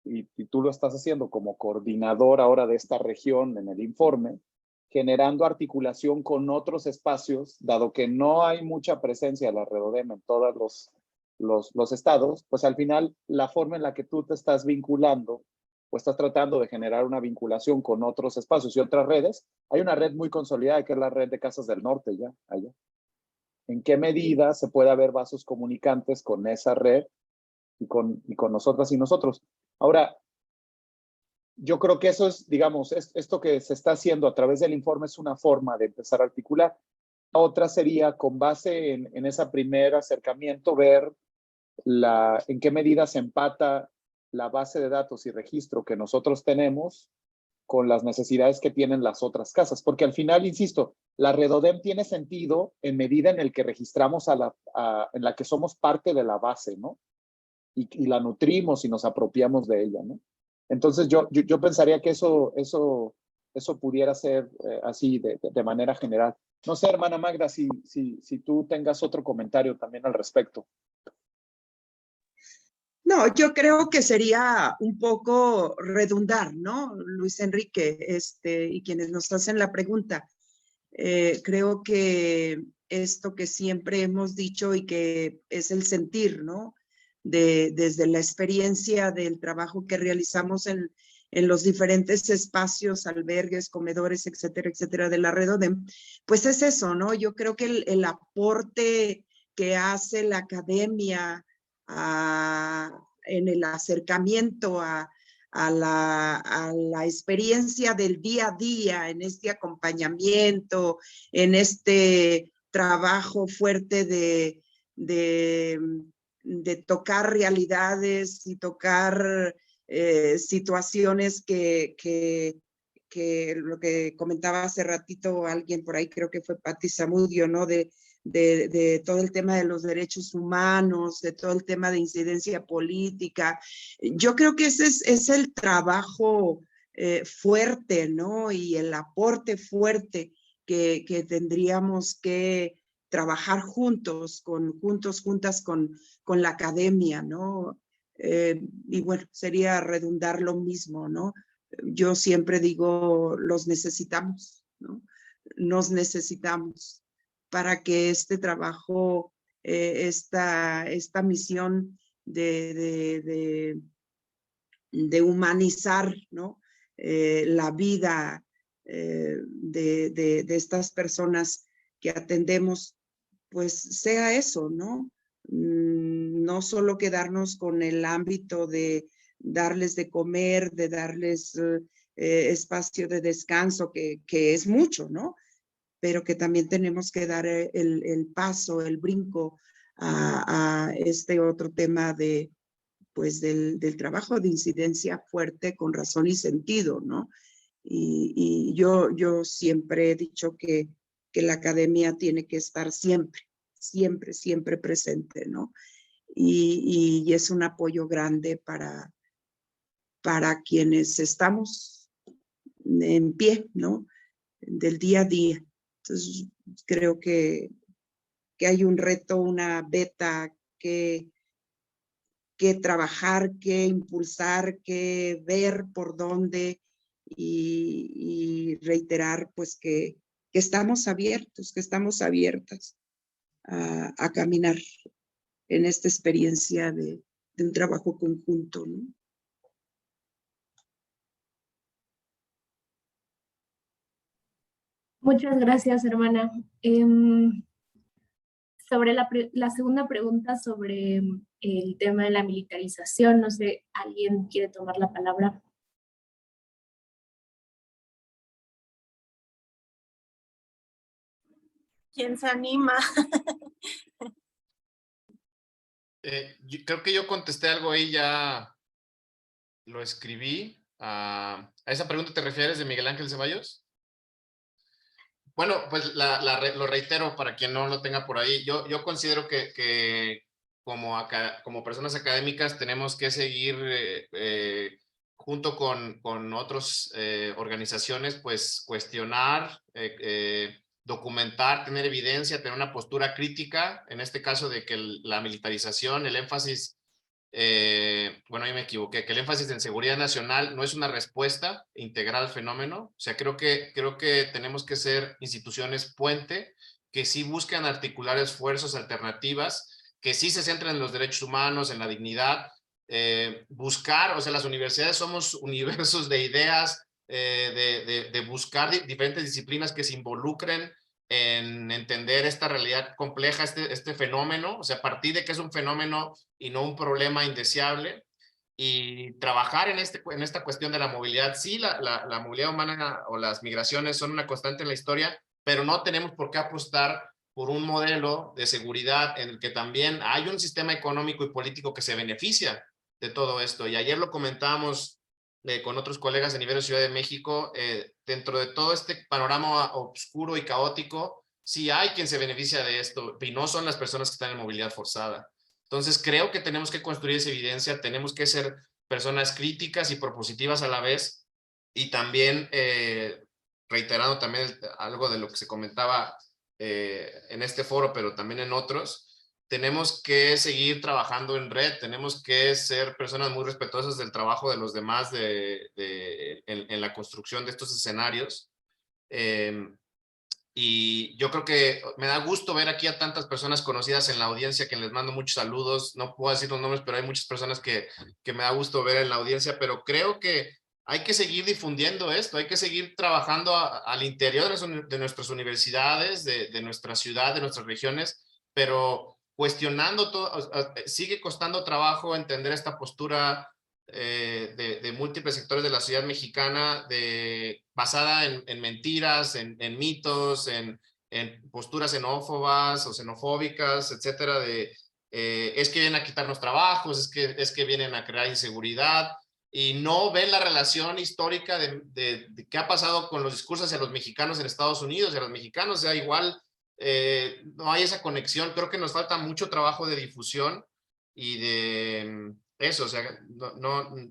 y tú lo estás haciendo como coordinador ahora de esta región en el informe, generando articulación con otros espacios, dado que no hay mucha presencia de la Redodem en todos los estados, pues al final la forma en la que tú te estás vinculando o estás tratando de generar una vinculación con otros espacios y otras redes, hay una red muy consolidada que es la red de Casas del Norte ya, allá. ¿En qué medida se puede haber vasos comunicantes con esa red y con nosotras y nosotros? Ahora, yo creo que eso es, digamos, esto que se está haciendo a través del informe es una forma de empezar a articular. Otra sería, con base en ese primer acercamiento, ver en qué medida se empata la base de datos y registro que nosotros tenemos con las necesidades que tienen las otras casas. Porque al final, insisto, la Redodem tiene sentido en medida en el que registramos en la que somos parte de la base, ¿no? Y la nutrimos y nos apropiamos de ella, ¿no? Entonces yo pensaría que eso pudiera ser así de manera general. No sé, hermana Magda, si tú tengas otro comentario también al respecto. No, yo creo que sería un poco redundar, ¿no? Luis Enrique, y quienes nos hacen la pregunta. Creo que esto que siempre hemos dicho y que es el sentir, ¿no? Desde la experiencia del trabajo que realizamos en los diferentes espacios, albergues, comedores, etcétera, etcétera, de la Redodem, pues es eso, ¿no? Yo creo que el aporte que hace la academia en el acercamiento a la experiencia del día a día, en este acompañamiento, en este trabajo fuerte de tocar realidades y tocar situaciones que lo que comentaba hace ratito alguien por ahí, creo que fue Patti Zamudio, ¿no? De todo el tema de los derechos humanos, de todo el tema de incidencia política. Yo creo que ese es el trabajo fuerte, ¿no? Y el aporte fuerte que tendríamos que trabajar juntas con la academia, ¿no? Y bueno, sería redundar lo mismo, ¿no? Yo siempre digo, los necesitamos, ¿no? Nos necesitamos para que este trabajo, esta misión de humanizar, ¿no? La vida de estas personas que atendemos, pues sea eso, ¿no? No solo quedarnos con el ámbito de darles de comer, de darles espacio de descanso, que es mucho, ¿no? Pero que también tenemos que dar el paso, el brinco a este otro tema pues del trabajo de incidencia fuerte con razón y sentido, ¿no? Y yo siempre he dicho que la academia tiene que estar siempre, siempre, siempre presente, ¿no? Y es un apoyo grande para quienes estamos en pie, ¿no? Del día a día. Entonces, creo que hay un reto, una beta que trabajar, que impulsar, que ver por dónde y reiterar pues que estamos abiertos, que estamos abiertas a caminar en esta experiencia de un trabajo conjunto, ¿no? Muchas gracias, hermana. Sobre la segunda pregunta sobre el tema de la militarización, no sé, ¿alguien quiere tomar la palabra? ¿Quién se anima? Creo que yo contesté algo ahí, ya lo escribí. ¿A esa pregunta te refieres de Miguel Ángel Ceballos? Bueno, pues lo reitero para quien no lo tenga por ahí. Yo considero que como personas académicas tenemos que seguir junto con otras organizaciones, pues cuestionar, documentar, tener evidencia, tener una postura crítica, en este caso de que la militarización, el énfasis, bueno, ahí me equivoqué, que el énfasis en seguridad nacional no es una respuesta integral al fenómeno. O sea, creo que tenemos que ser instituciones puente, que sí buscan articular esfuerzos, alternativas, que sí se centren en los derechos humanos, en la dignidad, buscar, o sea, las universidades somos universos de ideas, de buscar diferentes disciplinas que se involucren en entender esta realidad compleja, este fenómeno, o sea, a partir de que es un fenómeno y no un problema indeseable, y trabajar en esta cuestión de la movilidad. Sí, la movilidad humana o las migraciones son una constante en la historia, pero no tenemos por qué apostar por un modelo de seguridad en el que también hay un sistema económico y político que se beneficia de todo esto. Y ayer lo comentábamos con otros colegas a nivel de Ciudad de México, dentro de todo este panorama oscuro y caótico, sí hay quien se beneficia de esto, y no son las personas que están en movilidad forzada. Entonces creo que tenemos que construir esa evidencia, tenemos que ser personas críticas y propositivas a la vez, y también, reiterando también algo de lo que se comentaba en este foro, pero también en otros, tenemos que seguir trabajando en red, tenemos que ser personas muy respetuosas del trabajo de los demás en la construcción de estos escenarios. Y yo creo que me da gusto ver aquí a tantas personas conocidas en la audiencia, que les mando muchos saludos. No puedo decir los nombres, pero hay muchas personas que me da gusto ver en la audiencia, pero creo que hay que seguir difundiendo esto, hay que seguir trabajando al interior de nuestras universidades, de nuestra ciudad, de nuestras regiones, pero cuestionando todo. Sigue costando trabajo entender esta postura de múltiples sectores de la sociedad mexicana, basada en mentiras, en mitos, en posturas xenófobas o xenofóbicas, etcétera, es que vienen a quitarnos trabajos, es que vienen a crear inseguridad, y no ven la relación histórica de qué ha pasado con los discursos hacia los mexicanos en Estados Unidos, y a los mexicanos. O sea, igual no hay esa conexión. Creo que nos falta mucho trabajo de difusión y de eso. O sea,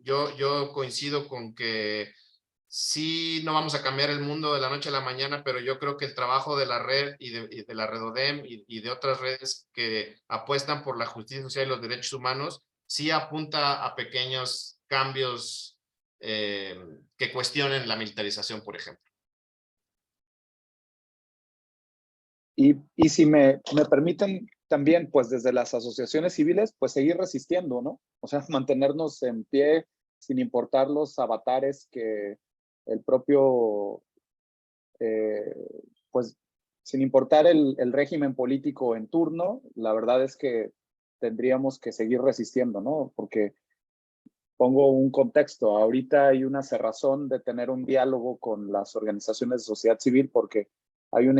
yo coincido con que sí, no vamos a cambiar el mundo de la noche a la mañana, pero yo creo que el trabajo de la red y de la Redodem y de otras redes que apuestan por la justicia social y los derechos humanos, sí apunta a pequeños cambios que cuestionen la militarización, por ejemplo. Y si me permiten también, pues desde las asociaciones civiles, pues seguir resistiendo, ¿no? O sea, mantenernos en pie sin importar los avatares que el propio, pues sin importar el régimen político en turno, la verdad es que tendríamos que seguir resistiendo, ¿no? Porque pongo un contexto, ahorita hay una cerrazón de tener un diálogo con las organizaciones de sociedad civil porque hay un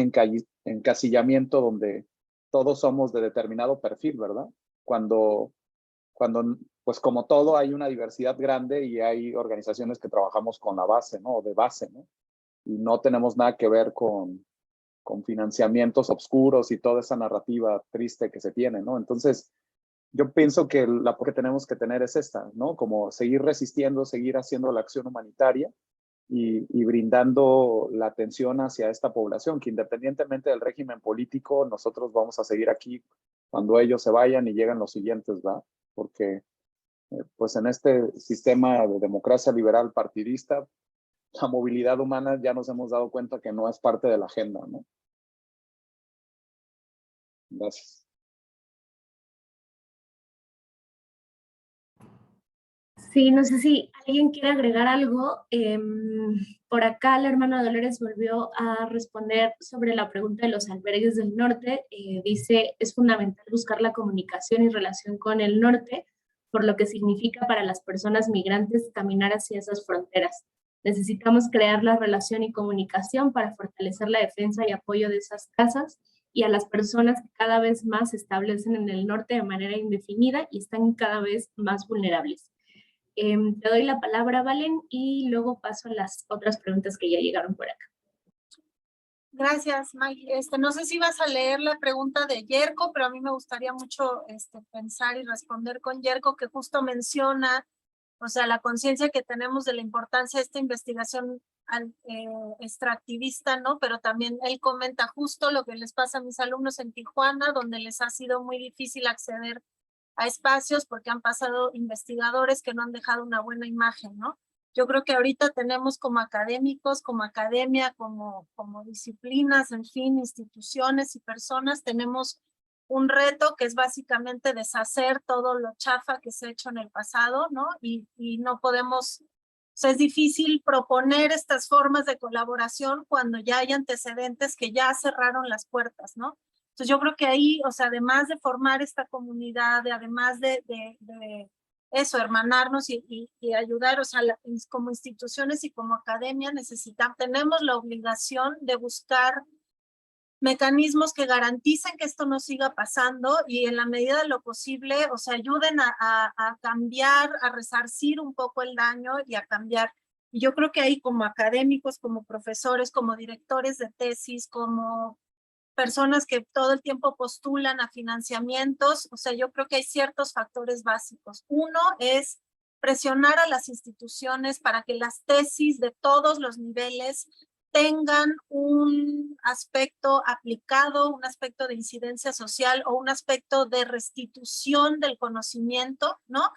encasillamiento donde todos somos de determinado perfil, ¿verdad? Cuando, pues como todo, hay una diversidad grande y hay organizaciones que trabajamos con la base, ¿no? O de base, ¿no? Y no tenemos nada que ver con financiamientos oscuros y toda esa narrativa triste que se tiene, ¿no? Entonces, yo pienso que la que tenemos que tener es esta, ¿no? Como seguir resistiendo, seguir haciendo la acción humanitaria y brindando la atención hacia esta población, que independientemente del régimen político, nosotros vamos a seguir aquí cuando ellos se vayan y lleguen los siguientes, ¿va? Porque pues en este sistema de democracia liberal partidista, la movilidad humana ya nos hemos dado cuenta que no es parte de la agenda, ¿no? Gracias. Sí, no sé si alguien quiere agregar algo. Por acá la hermana Dolores volvió a responder sobre la pregunta de los albergues del norte. Dice, es fundamental buscar la comunicación y relación con el norte, por lo que significa para las personas migrantes caminar hacia esas fronteras. Necesitamos crear la relación y comunicación para fortalecer la defensa y apoyo de esas casas y a las personas que cada vez más se establecen en el norte de manera indefinida y están cada vez más vulnerables. Te doy la palabra, Valen, y luego paso a las otras preguntas que ya llegaron por acá. Gracias, Mike. No sé si vas a leer la pregunta de Yerko, pero a mí me gustaría mucho pensar y responder con Yerko, que justo menciona, o sea, la conciencia que tenemos de la importancia de esta investigación extractivista, ¿no? Pero también él comenta justo lo que les pasa a mis alumnos en Tijuana, donde les ha sido muy difícil acceder a espacios porque han pasado investigadores que no han dejado una buena imagen, ¿no? Yo creo que ahorita tenemos como académicos, como academia, como disciplinas, en fin, instituciones y personas, tenemos un reto que es básicamente deshacer todo lo chafa que se ha hecho en el pasado, ¿no? Y no podemos, o sea, es difícil proponer estas formas de colaboración cuando ya hay antecedentes que ya cerraron las puertas, ¿no? Entonces yo creo que ahí, o sea, además de formar esta comunidad, además de eso, hermanarnos y ayudar, o sea, como instituciones y como academia tenemos la obligación de buscar mecanismos que garanticen que esto no siga pasando y en la medida de lo posible, o sea, ayuden a cambiar, a resarcir un poco el daño y a cambiar. Y yo creo que ahí como académicos, como profesores, como directores de tesis, como personas que todo el tiempo postulan a financiamientos, o sea, yo creo que hay ciertos factores básicos. Uno es presionar a las instituciones para que las tesis de todos los niveles tengan un aspecto aplicado, un aspecto de incidencia social o un aspecto de restitución del conocimiento, ¿no?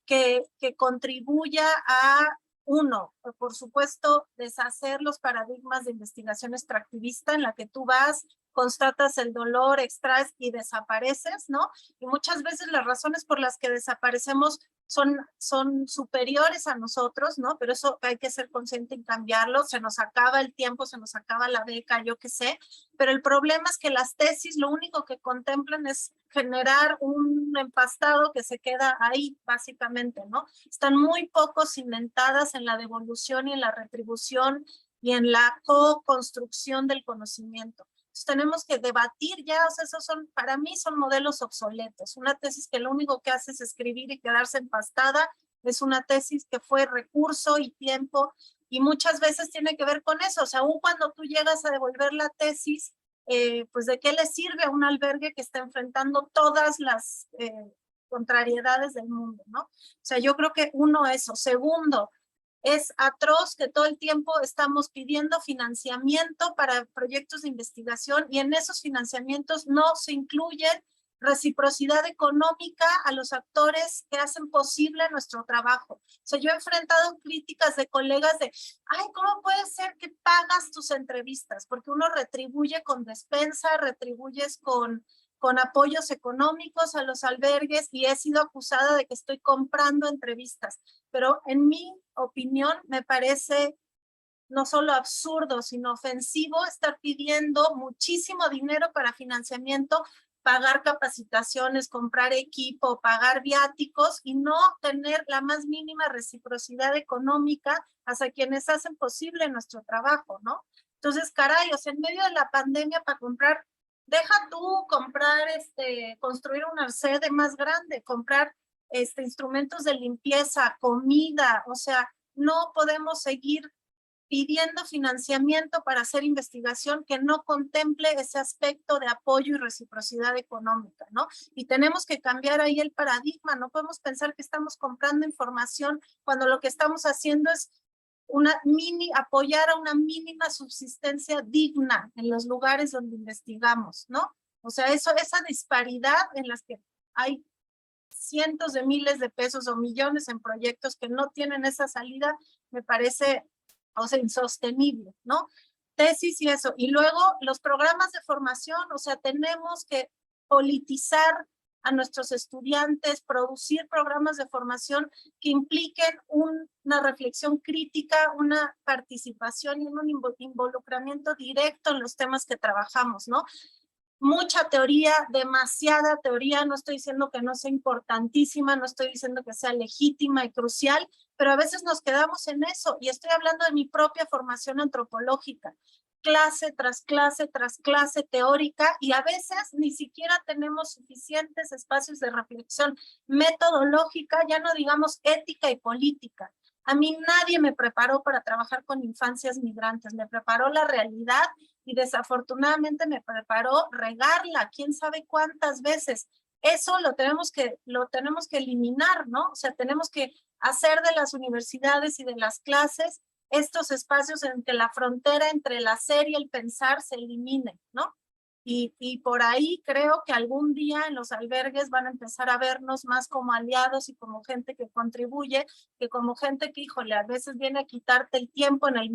Que contribuya a uno, por supuesto, deshacer los paradigmas de investigación extractivista en la que tú vas, constatas el dolor, extraes y desapareces, ¿no? Y muchas veces las razones por las que desaparecemos son superiores a nosotros, ¿no? Pero eso hay que ser consciente en cambiarlo, se nos acaba el tiempo, se nos acaba la beca, yo qué sé, pero el problema es que las tesis lo único que contemplan es generar un empastado que se queda ahí, básicamente, ¿no? Están muy poco cimentadas en la devolución y en la retribución y en la co-construcción del conocimiento. Entonces tenemos que debatir ya, o sea, esos para mí son modelos obsoletos. Una tesis que lo único que hace es escribir y quedarse empastada es una tesis que fue recurso y tiempo y muchas veces tiene que ver con eso. O sea, aún cuando tú llegas a devolver la tesis, pues de qué le sirve a un albergue que está enfrentando todas las contrariedades del mundo, ¿no? O sea, yo creo que uno, eso. Segundo, es atroz que todo el tiempo estamos pidiendo financiamiento para proyectos de investigación y en esos financiamientos no se incluyen reciprocidad económica a los actores que hacen posible nuestro trabajo. O sea, yo he enfrentado críticas de colegas de, ay, ¿cómo puede ser que pagas tus entrevistas? Porque uno retribuye con despensa, retribuyes con apoyos económicos a los albergues y he sido acusada de que estoy comprando entrevistas. Pero en mi opinión me parece no solo absurdo, sino ofensivo estar pidiendo muchísimo dinero para financiamiento, pagar capacitaciones, comprar equipo, pagar viáticos y no tener la más mínima reciprocidad económica hacia quienes hacen posible nuestro trabajo, ¿no? Entonces, caray, o sea, en medio de la pandemia para comprar, deja tú comprar, construir una sede más grande, comprar instrumentos de limpieza, comida, o sea, no podemos seguir pidiendo financiamiento para hacer investigación que no contemple ese aspecto de apoyo y reciprocidad económica, ¿no? Y tenemos que cambiar ahí el paradigma, no podemos pensar que estamos comprando información cuando lo que estamos haciendo es apoyar a una mínima subsistencia digna en los lugares donde investigamos, ¿no? O sea, esa disparidad en las que hay cientos de miles de pesos o millones en proyectos que no tienen esa salida, me parece, o sea, insostenible, ¿no? Tesis y eso. Y luego los programas de formación, o sea, tenemos que politizar a nuestros estudiantes, producir programas de formación que impliquen una reflexión crítica, una participación y un involucramiento directo en los temas que trabajamos, ¿no? Mucha teoría, demasiada teoría, no estoy diciendo que no sea importantísima, no estoy diciendo que sea legítima y crucial, pero a veces nos quedamos en eso y estoy hablando de mi propia formación antropológica, clase tras clase tras clase teórica y a veces ni siquiera tenemos suficientes espacios de reflexión metodológica, ya no digamos ética y política. A mí nadie me preparó para trabajar con infancias migrantes, me preparó la realidad y desafortunadamente me preparó regarla, quién sabe cuántas veces. Eso lo tenemos que eliminar, ¿no? O sea, tenemos que hacer de las universidades y de las clases estos espacios en que la frontera entre el hacer y el pensar se elimine, ¿no? Y por ahí creo que algún día en los albergues van a empezar a vernos más como aliados y como gente que contribuye, que como gente que, híjole, a veces viene a quitarte el tiempo en el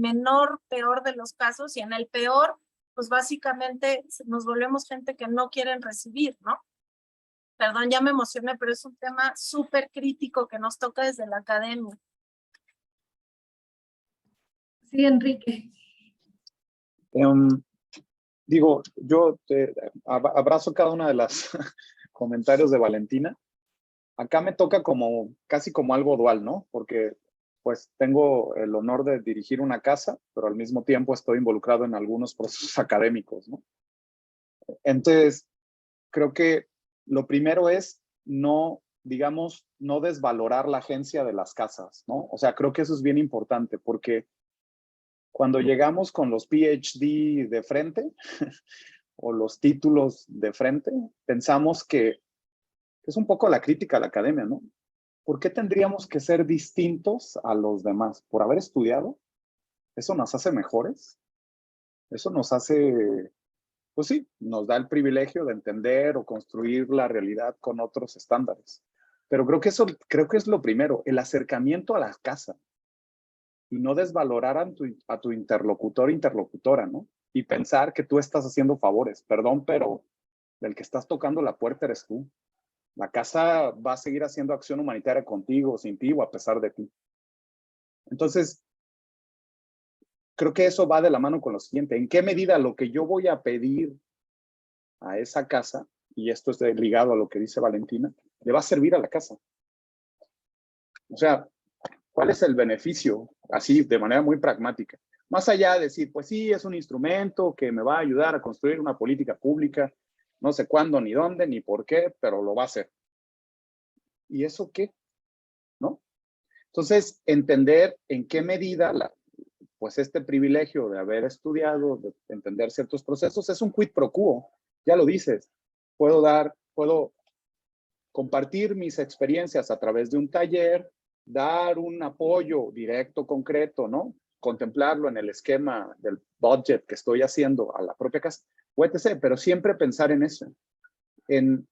peor de los casos, y en el peor, pues básicamente nos volvemos gente que no quieren recibir, ¿no? Perdón, ya me emocioné, pero es un tema súper crítico que nos toca desde la academia. Sí, Enrique. Digo, yo abrazo cada una de las comentarios de Valentina. Acá me toca casi como algo dual, ¿no? Porque pues tengo el honor de dirigir una casa, pero al mismo tiempo estoy involucrado en algunos procesos académicos, ¿no? Entonces, creo que lo primero es no desvalorar la agencia de las casas, ¿no? O sea, creo que eso es bien importante, porque cuando llegamos con los PhD de frente o los títulos de frente, pensamos que es un poco la crítica a la academia, ¿no? ¿Por qué tendríamos que ser distintos a los demás? ¿Por haber estudiado? ¿Eso nos hace mejores? Eso nos hace, pues sí, nos da el privilegio de entender o construir la realidad con otros estándares. Pero creo que es lo primero, el acercamiento a la casa. Y no desvalorar a tu interlocutor, interlocutora, ¿no? Y pensar que tú estás haciendo favores. Perdón, pero el que estás tocando la puerta eres tú. La casa va a seguir haciendo acción humanitaria contigo, sin ti o a pesar de ti. Entonces, creo que eso va de la mano con lo siguiente. ¿En qué medida lo que yo voy a pedir a esa casa, y esto es ligado a lo que dice Valentina, le va a servir a la casa? O sea, ¿cuál es el beneficio? Así, de manera muy pragmática. Más allá de decir, pues sí, es un instrumento que me va a ayudar a construir una política pública, no sé cuándo, ni dónde, ni por qué, pero lo va a hacer. ¿Y eso qué? ¿No? Entonces, entender en qué medida pues este privilegio de haber estudiado, de entender ciertos procesos, es un quid pro quo. Ya lo dices. Puedo compartir mis experiencias a través de un taller, dar un apoyo directo, concreto, ¿no? Contemplarlo en el esquema del budget que estoy haciendo a la propia casa, etc. Pero siempre pensar en eso, en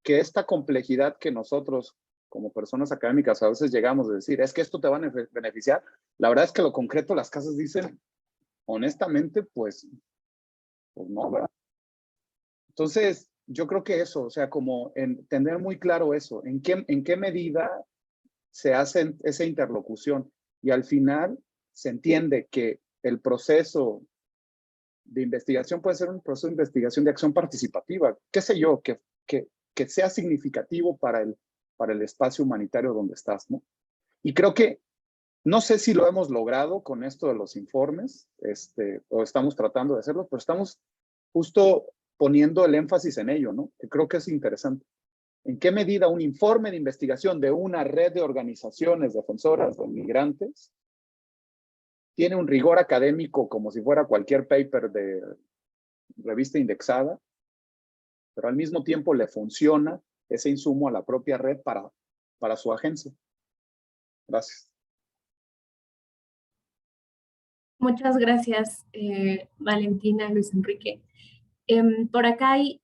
que esta complejidad que nosotros como personas académicas a veces llegamos a decir, es que esto te va a beneficiar. La verdad es que lo concreto las casas dicen, honestamente, pues no, ¿verdad? Entonces, yo creo que eso, o sea, como tener muy claro eso, en qué medida se hace esa interlocución y al final se entiende que el proceso de investigación puede ser un proceso de investigación de acción participativa, qué sé yo, que sea significativo para el espacio humanitario donde estás, ¿no? Y creo que, no sé si lo hemos logrado con esto de los informes, o estamos tratando de hacerlo, pero estamos justo poniendo el énfasis en ello, ¿no? Que creo que es interesante. ¿En qué medida un informe de investigación de una red de organizaciones defensoras de migrantes tiene un rigor académico como si fuera cualquier paper de revista indexada, pero al mismo tiempo le funciona ese insumo a la propia red para su agencia? Gracias. Muchas gracias, Valentina, Luis Enrique. Por acá hay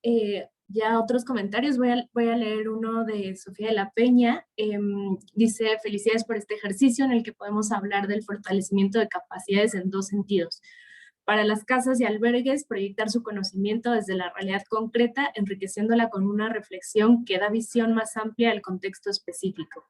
ya otros comentarios. Voy a leer uno de Sofía de la Peña. Dice, felicidades por este ejercicio en el que podemos hablar del fortalecimiento de capacidades en dos sentidos. Para las casas y albergues, proyectar su conocimiento desde la realidad concreta, enriqueciéndola con una reflexión que da visión más amplia al contexto específico.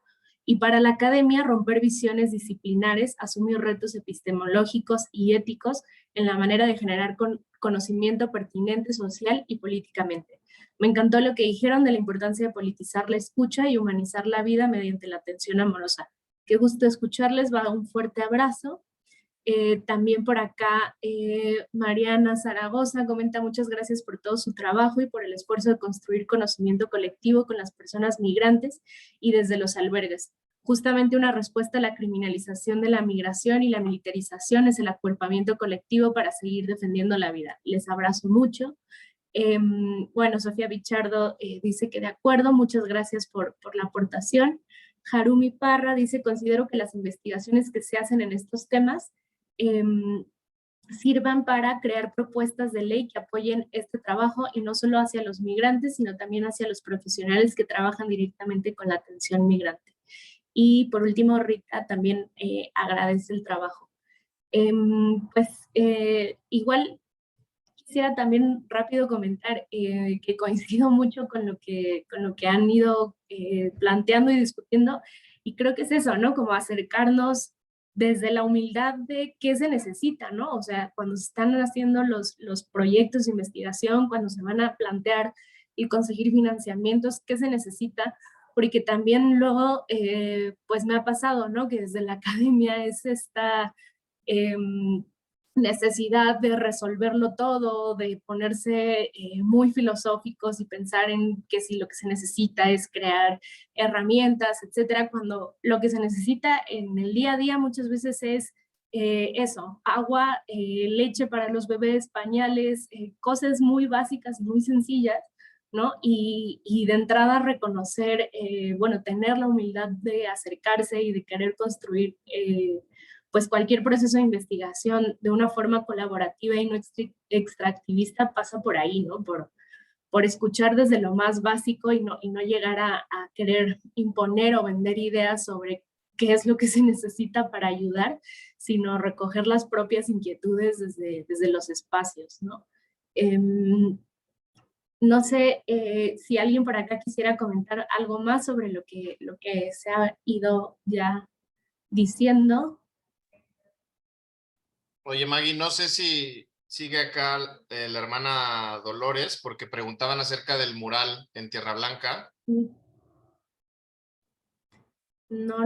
Y para la academia, romper visiones disciplinares, asumir retos epistemológicos y éticos en la manera de generar conocimiento pertinente social y políticamente. Me encantó lo que dijeron de la importancia de politizar la escucha y humanizar la vida mediante la atención amorosa. Qué gusto escucharles, va un fuerte abrazo. También por acá Mariana Zaragoza comenta: muchas gracias por todo su trabajo y por el esfuerzo de construir conocimiento colectivo con las personas migrantes y desde los albergues. justamente una respuesta a la criminalización de la migración y la militarización es el acuerpamiento colectivo para seguir defendiendo la vida. Les abrazo mucho. Bueno, Sofía Bichardo dice que de acuerdo, muchas gracias por la aportación. Harumi Parra dice, considero que las investigaciones que se hacen en estos temas sirvan para crear propuestas de ley que apoyen este trabajo y no solo hacia los migrantes, sino también hacia los profesionales que trabajan directamente con la atención migrante. Y por último, Rita también agradece el trabajo. Igual quisiera también rápido comentar que coincido mucho con lo que han ido planteando y discutiendo, y creo que es eso, ¿no? Como acercarnos desde la humildad de qué se necesita, ¿no? O sea, cuando se están haciendo los proyectos de investigación, cuando se van a plantear y conseguir financiamientos, qué se necesita, porque también luego, pues me ha pasado, ¿no? Que desde la academia es esta necesidad de resolverlo todo, de ponerse muy filosóficos y pensar en que si lo que se necesita es crear herramientas, etcétera, cuando lo que se necesita en el día a día muchas veces es eso, agua, leche para los bebés, pañales, cosas muy básicas y muy sencillas, ¿no? Y de entrada reconocer, bueno, tener la humildad de acercarse y de querer construir pues cualquier proceso de investigación de una forma colaborativa y no extractivista pasa por ahí, ¿no? Por escuchar desde lo más básico y no llegar a querer imponer o vender ideas sobre qué es lo que se necesita para ayudar, sino recoger las propias inquietudes desde los espacios, ¿no? No sé si alguien por acá quisiera comentar algo más sobre lo que se ha ido ya diciendo. Oye, Maggie, no sé si sigue acá la hermana Dolores, porque preguntaban acerca del mural en Tierra Blanca. No.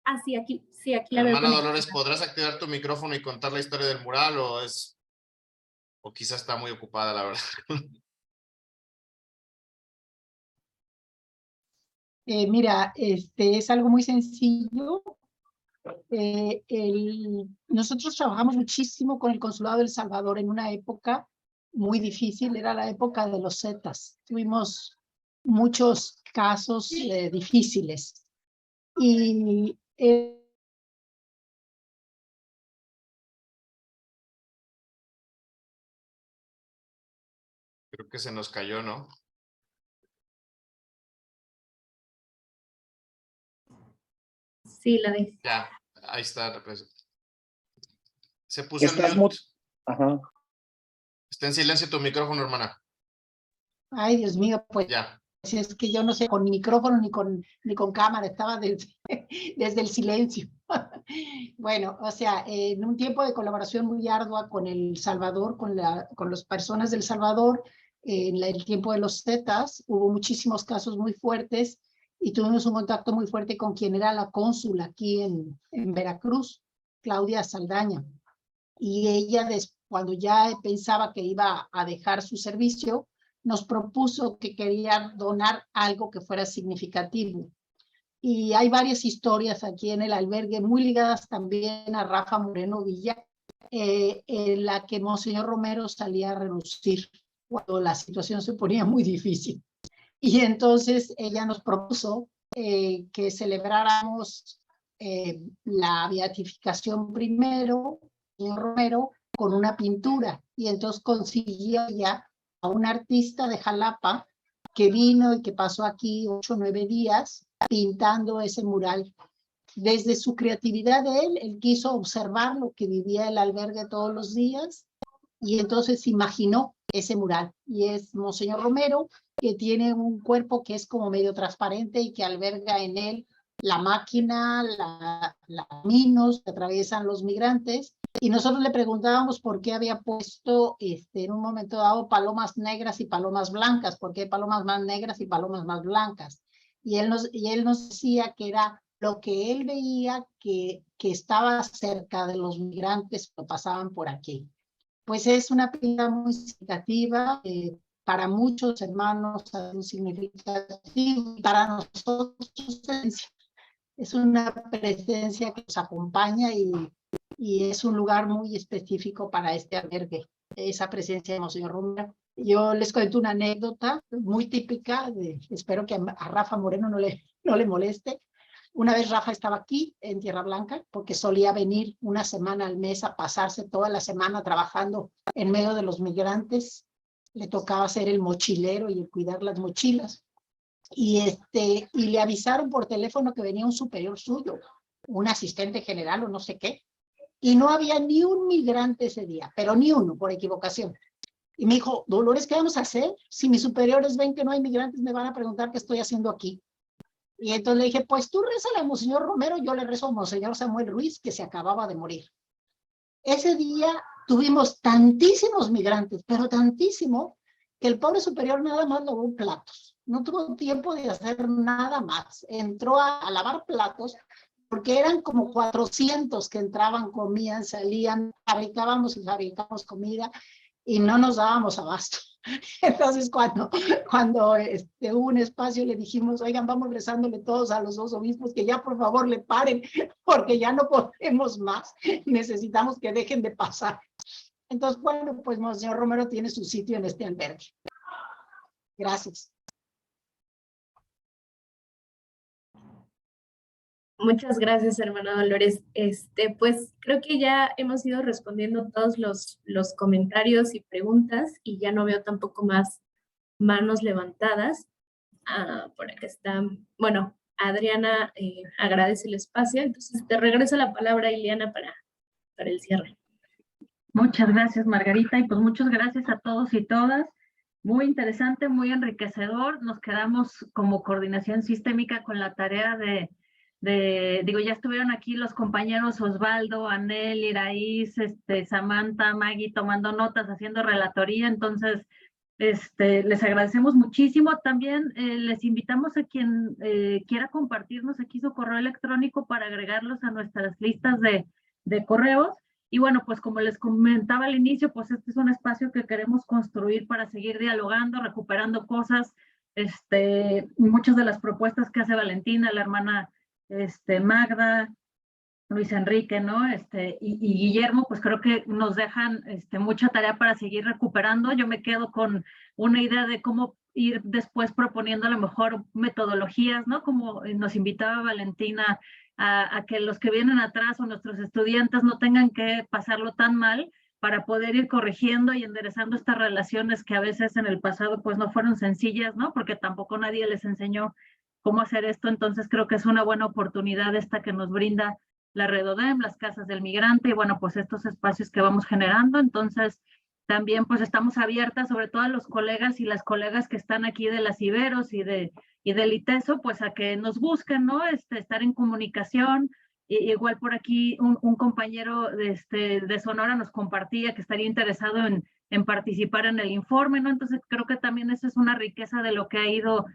Ah, sí, aquí la veo. Hermana Dolores, ¿podrás activar tu micrófono y contar la historia del mural o quizás está muy ocupada, la verdad? Mira, es algo muy sencillo. Nosotros trabajamos muchísimo con el Consulado de El Salvador en una época muy difícil, era la época de los Zetas. Tuvimos muchos casos difíciles. Y Creo que se nos cayó, ¿no? Sí, la de. Ya, ahí está. Se puso Estás en mute. Ajá. Está en silencio tu micrófono, hermana. ay, Dios mío, pues Ya. es que yo no sé, con micrófono ni con cámara, estaba desde el silencio. Bueno, o sea, en un tiempo de colaboración muy ardua con El Salvador, con las personas del Salvador, en el tiempo de los Zetas, hubo muchísimos casos muy fuertes y tuvimos un contacto muy fuerte con quien era la cónsul aquí en Veracruz, Claudia Saldaña. Y ella, cuando ya pensaba que iba a dejar su servicio, nos propuso que quería donar algo que fuera significativo. Y hay varias historias aquí en el albergue, muy ligadas también a Rafa Moreno Villa, en la que Monseñor Romero salía a relucir cuando la situación se ponía muy difícil. Y entonces ella nos propuso que celebráramos la beatificación primero, Monseñor Romero, con una pintura. Y entonces consiguió ya a un artista de Jalapa que vino y que pasó aquí 8 o 9 días pintando ese mural. Desde su creatividad de él quiso observar lo que vivía el albergue todos los días y entonces imaginó ese mural. Y es Monseñor Romero, que tiene un cuerpo que es como medio transparente y que alberga en él la máquina, los caminos que atraviesan los migrantes. Y nosotros le preguntábamos por qué había puesto en un momento dado palomas negras y palomas blancas, por qué palomas más negras y palomas más blancas. Y él nos decía que era lo que él veía que estaba cerca de los migrantes que pasaban por aquí. Pues es una pinta muy significativa, para muchos hermanos es significativo, para nosotros Es una presencia que nos acompaña y es un lugar muy específico para este albergue, esa presencia de Monseñor Romero. Yo les cuento una anécdota muy típica, espero que a Rafa Moreno no le moleste. Una vez Rafa estaba aquí en Tierra Blanca porque solía venir una semana al mes a pasarse toda la semana trabajando en medio de los migrantes. Le tocaba ser el mochilero y el cuidar las mochilas. Y le avisaron por teléfono que venía un superior suyo, un asistente general o no sé qué, y no había ni un migrante ese día, pero ni uno, por equivocación. Y me dijo, Dolores, ¿qué vamos a hacer? Si mis superiores ven que no hay migrantes, me van a preguntar qué estoy haciendo aquí. Y entonces le dije, pues tú rézale a Monseñor Romero, yo le rezo a Monseñor Samuel Ruiz, que se acababa de morir. Ese día tuvimos tantísimos migrantes, pero tantísimo, que el pobre superior nada más lavó platos. No tuvo tiempo de hacer nada más. Entró a lavar platos, porque eran como 400 que entraban, comían, salían, fabricábamos y fabricábamos comida, y no nos dábamos abasto. Entonces, cuando hubo un espacio, le dijimos, oigan, vamos rezándole todos a los dos obispos que ya por favor le paren, porque ya no podemos más, necesitamos que dejen de pasar. Entonces, bueno, pues Monseñor Romero tiene su sitio en este albergue. Gracias. Muchas gracias, hermana Dolores. Pues creo que ya hemos ido respondiendo todos los comentarios y preguntas y ya no veo tampoco más manos levantadas. Por acá está, bueno, Adriana agradece el espacio, entonces te regreso la palabra, Ileana, para el cierre. Muchas gracias, Margarita, y pues muchas gracias a todos y todas. Muy interesante, muy enriquecedor. Nos quedamos como coordinación sistémica con la tarea digo, ya estuvieron aquí los compañeros Osvaldo, Anel, Iraíz, Samantha, Maggie, tomando notas, haciendo relatoría, entonces les agradecemos muchísimo. También les invitamos a quien quiera compartirnos aquí su correo electrónico para agregarlos a nuestras listas de correos. Y bueno, pues como les comentaba al inicio, pues este es un espacio que queremos construir para seguir dialogando, recuperando cosas, muchas de las propuestas que hace Valentina, la hermana Magda, Luis Enrique, ¿no? Y Guillermo, pues creo que nos dejan mucha tarea para seguir recuperando. Yo me quedo con una idea de cómo ir después proponiendo a lo mejor metodologías, ¿no? Como nos invitaba Valentina a que los que vienen atrás o nuestros estudiantes no tengan que pasarlo tan mal para poder ir corrigiendo y enderezando estas relaciones que a veces en el pasado pues no fueron sencillas, ¿no? Porque tampoco nadie les enseñó cómo hacer esto. Entonces creo que es una buena oportunidad esta que nos brinda la Redodem, las casas del migrante y bueno, pues estos espacios que vamos generando. Entonces también pues estamos abiertas, sobre todo a los colegas y las colegas que están aquí de las Iberos y del ITESO, pues a que nos busquen, ¿no? Estar en comunicación. Igual por aquí un compañero de Sonora nos compartía que estaría interesado en participar en el informe, ¿no? Entonces creo que también esa es una riqueza de lo que ha ido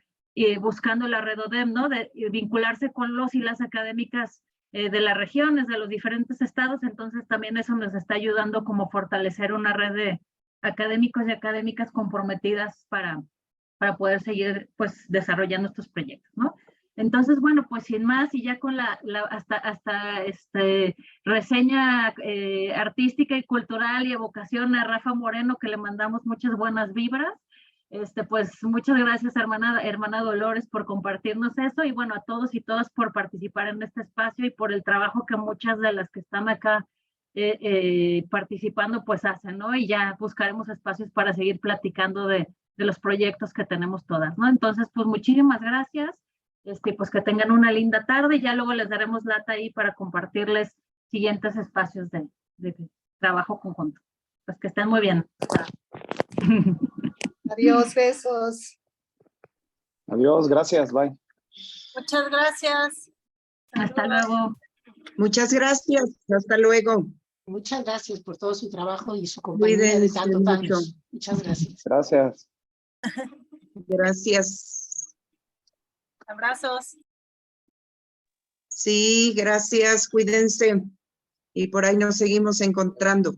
buscando la Redodem, ¿no? De vincularse con los y las académicas de las regiones, de los diferentes estados. Entonces también eso nos está ayudando como fortalecer una red de académicos y académicas comprometidas para poder seguir pues desarrollando estos proyectos, ¿no? Entonces, bueno, pues sin más y ya con hasta reseña artística y cultural y evocación a Rafa Moreno, que le mandamos muchas buenas vibras. Pues muchas gracias, hermana Dolores, por compartirnos eso y bueno, a todos y todas por participar en este espacio y por el trabajo que muchas de las que están acá participando pues hacen, ¿no? Y ya buscaremos espacios para seguir platicando de los proyectos que tenemos todas, ¿no? Entonces, pues muchísimas gracias, pues que tengan una linda tarde y ya luego les daremos lata ahí para compartirles siguientes espacios de trabajo conjunto. Pues que estén muy bien. Adiós, besos. Adiós, gracias, bye. Muchas gracias. Hasta luego. Muchas gracias. Hasta luego. Muchas gracias por todo su trabajo y su compañía de tantos años. Muchas gracias. Gracias. Gracias. Abrazos. Sí, gracias. Cuídense. Y por ahí nos seguimos encontrando.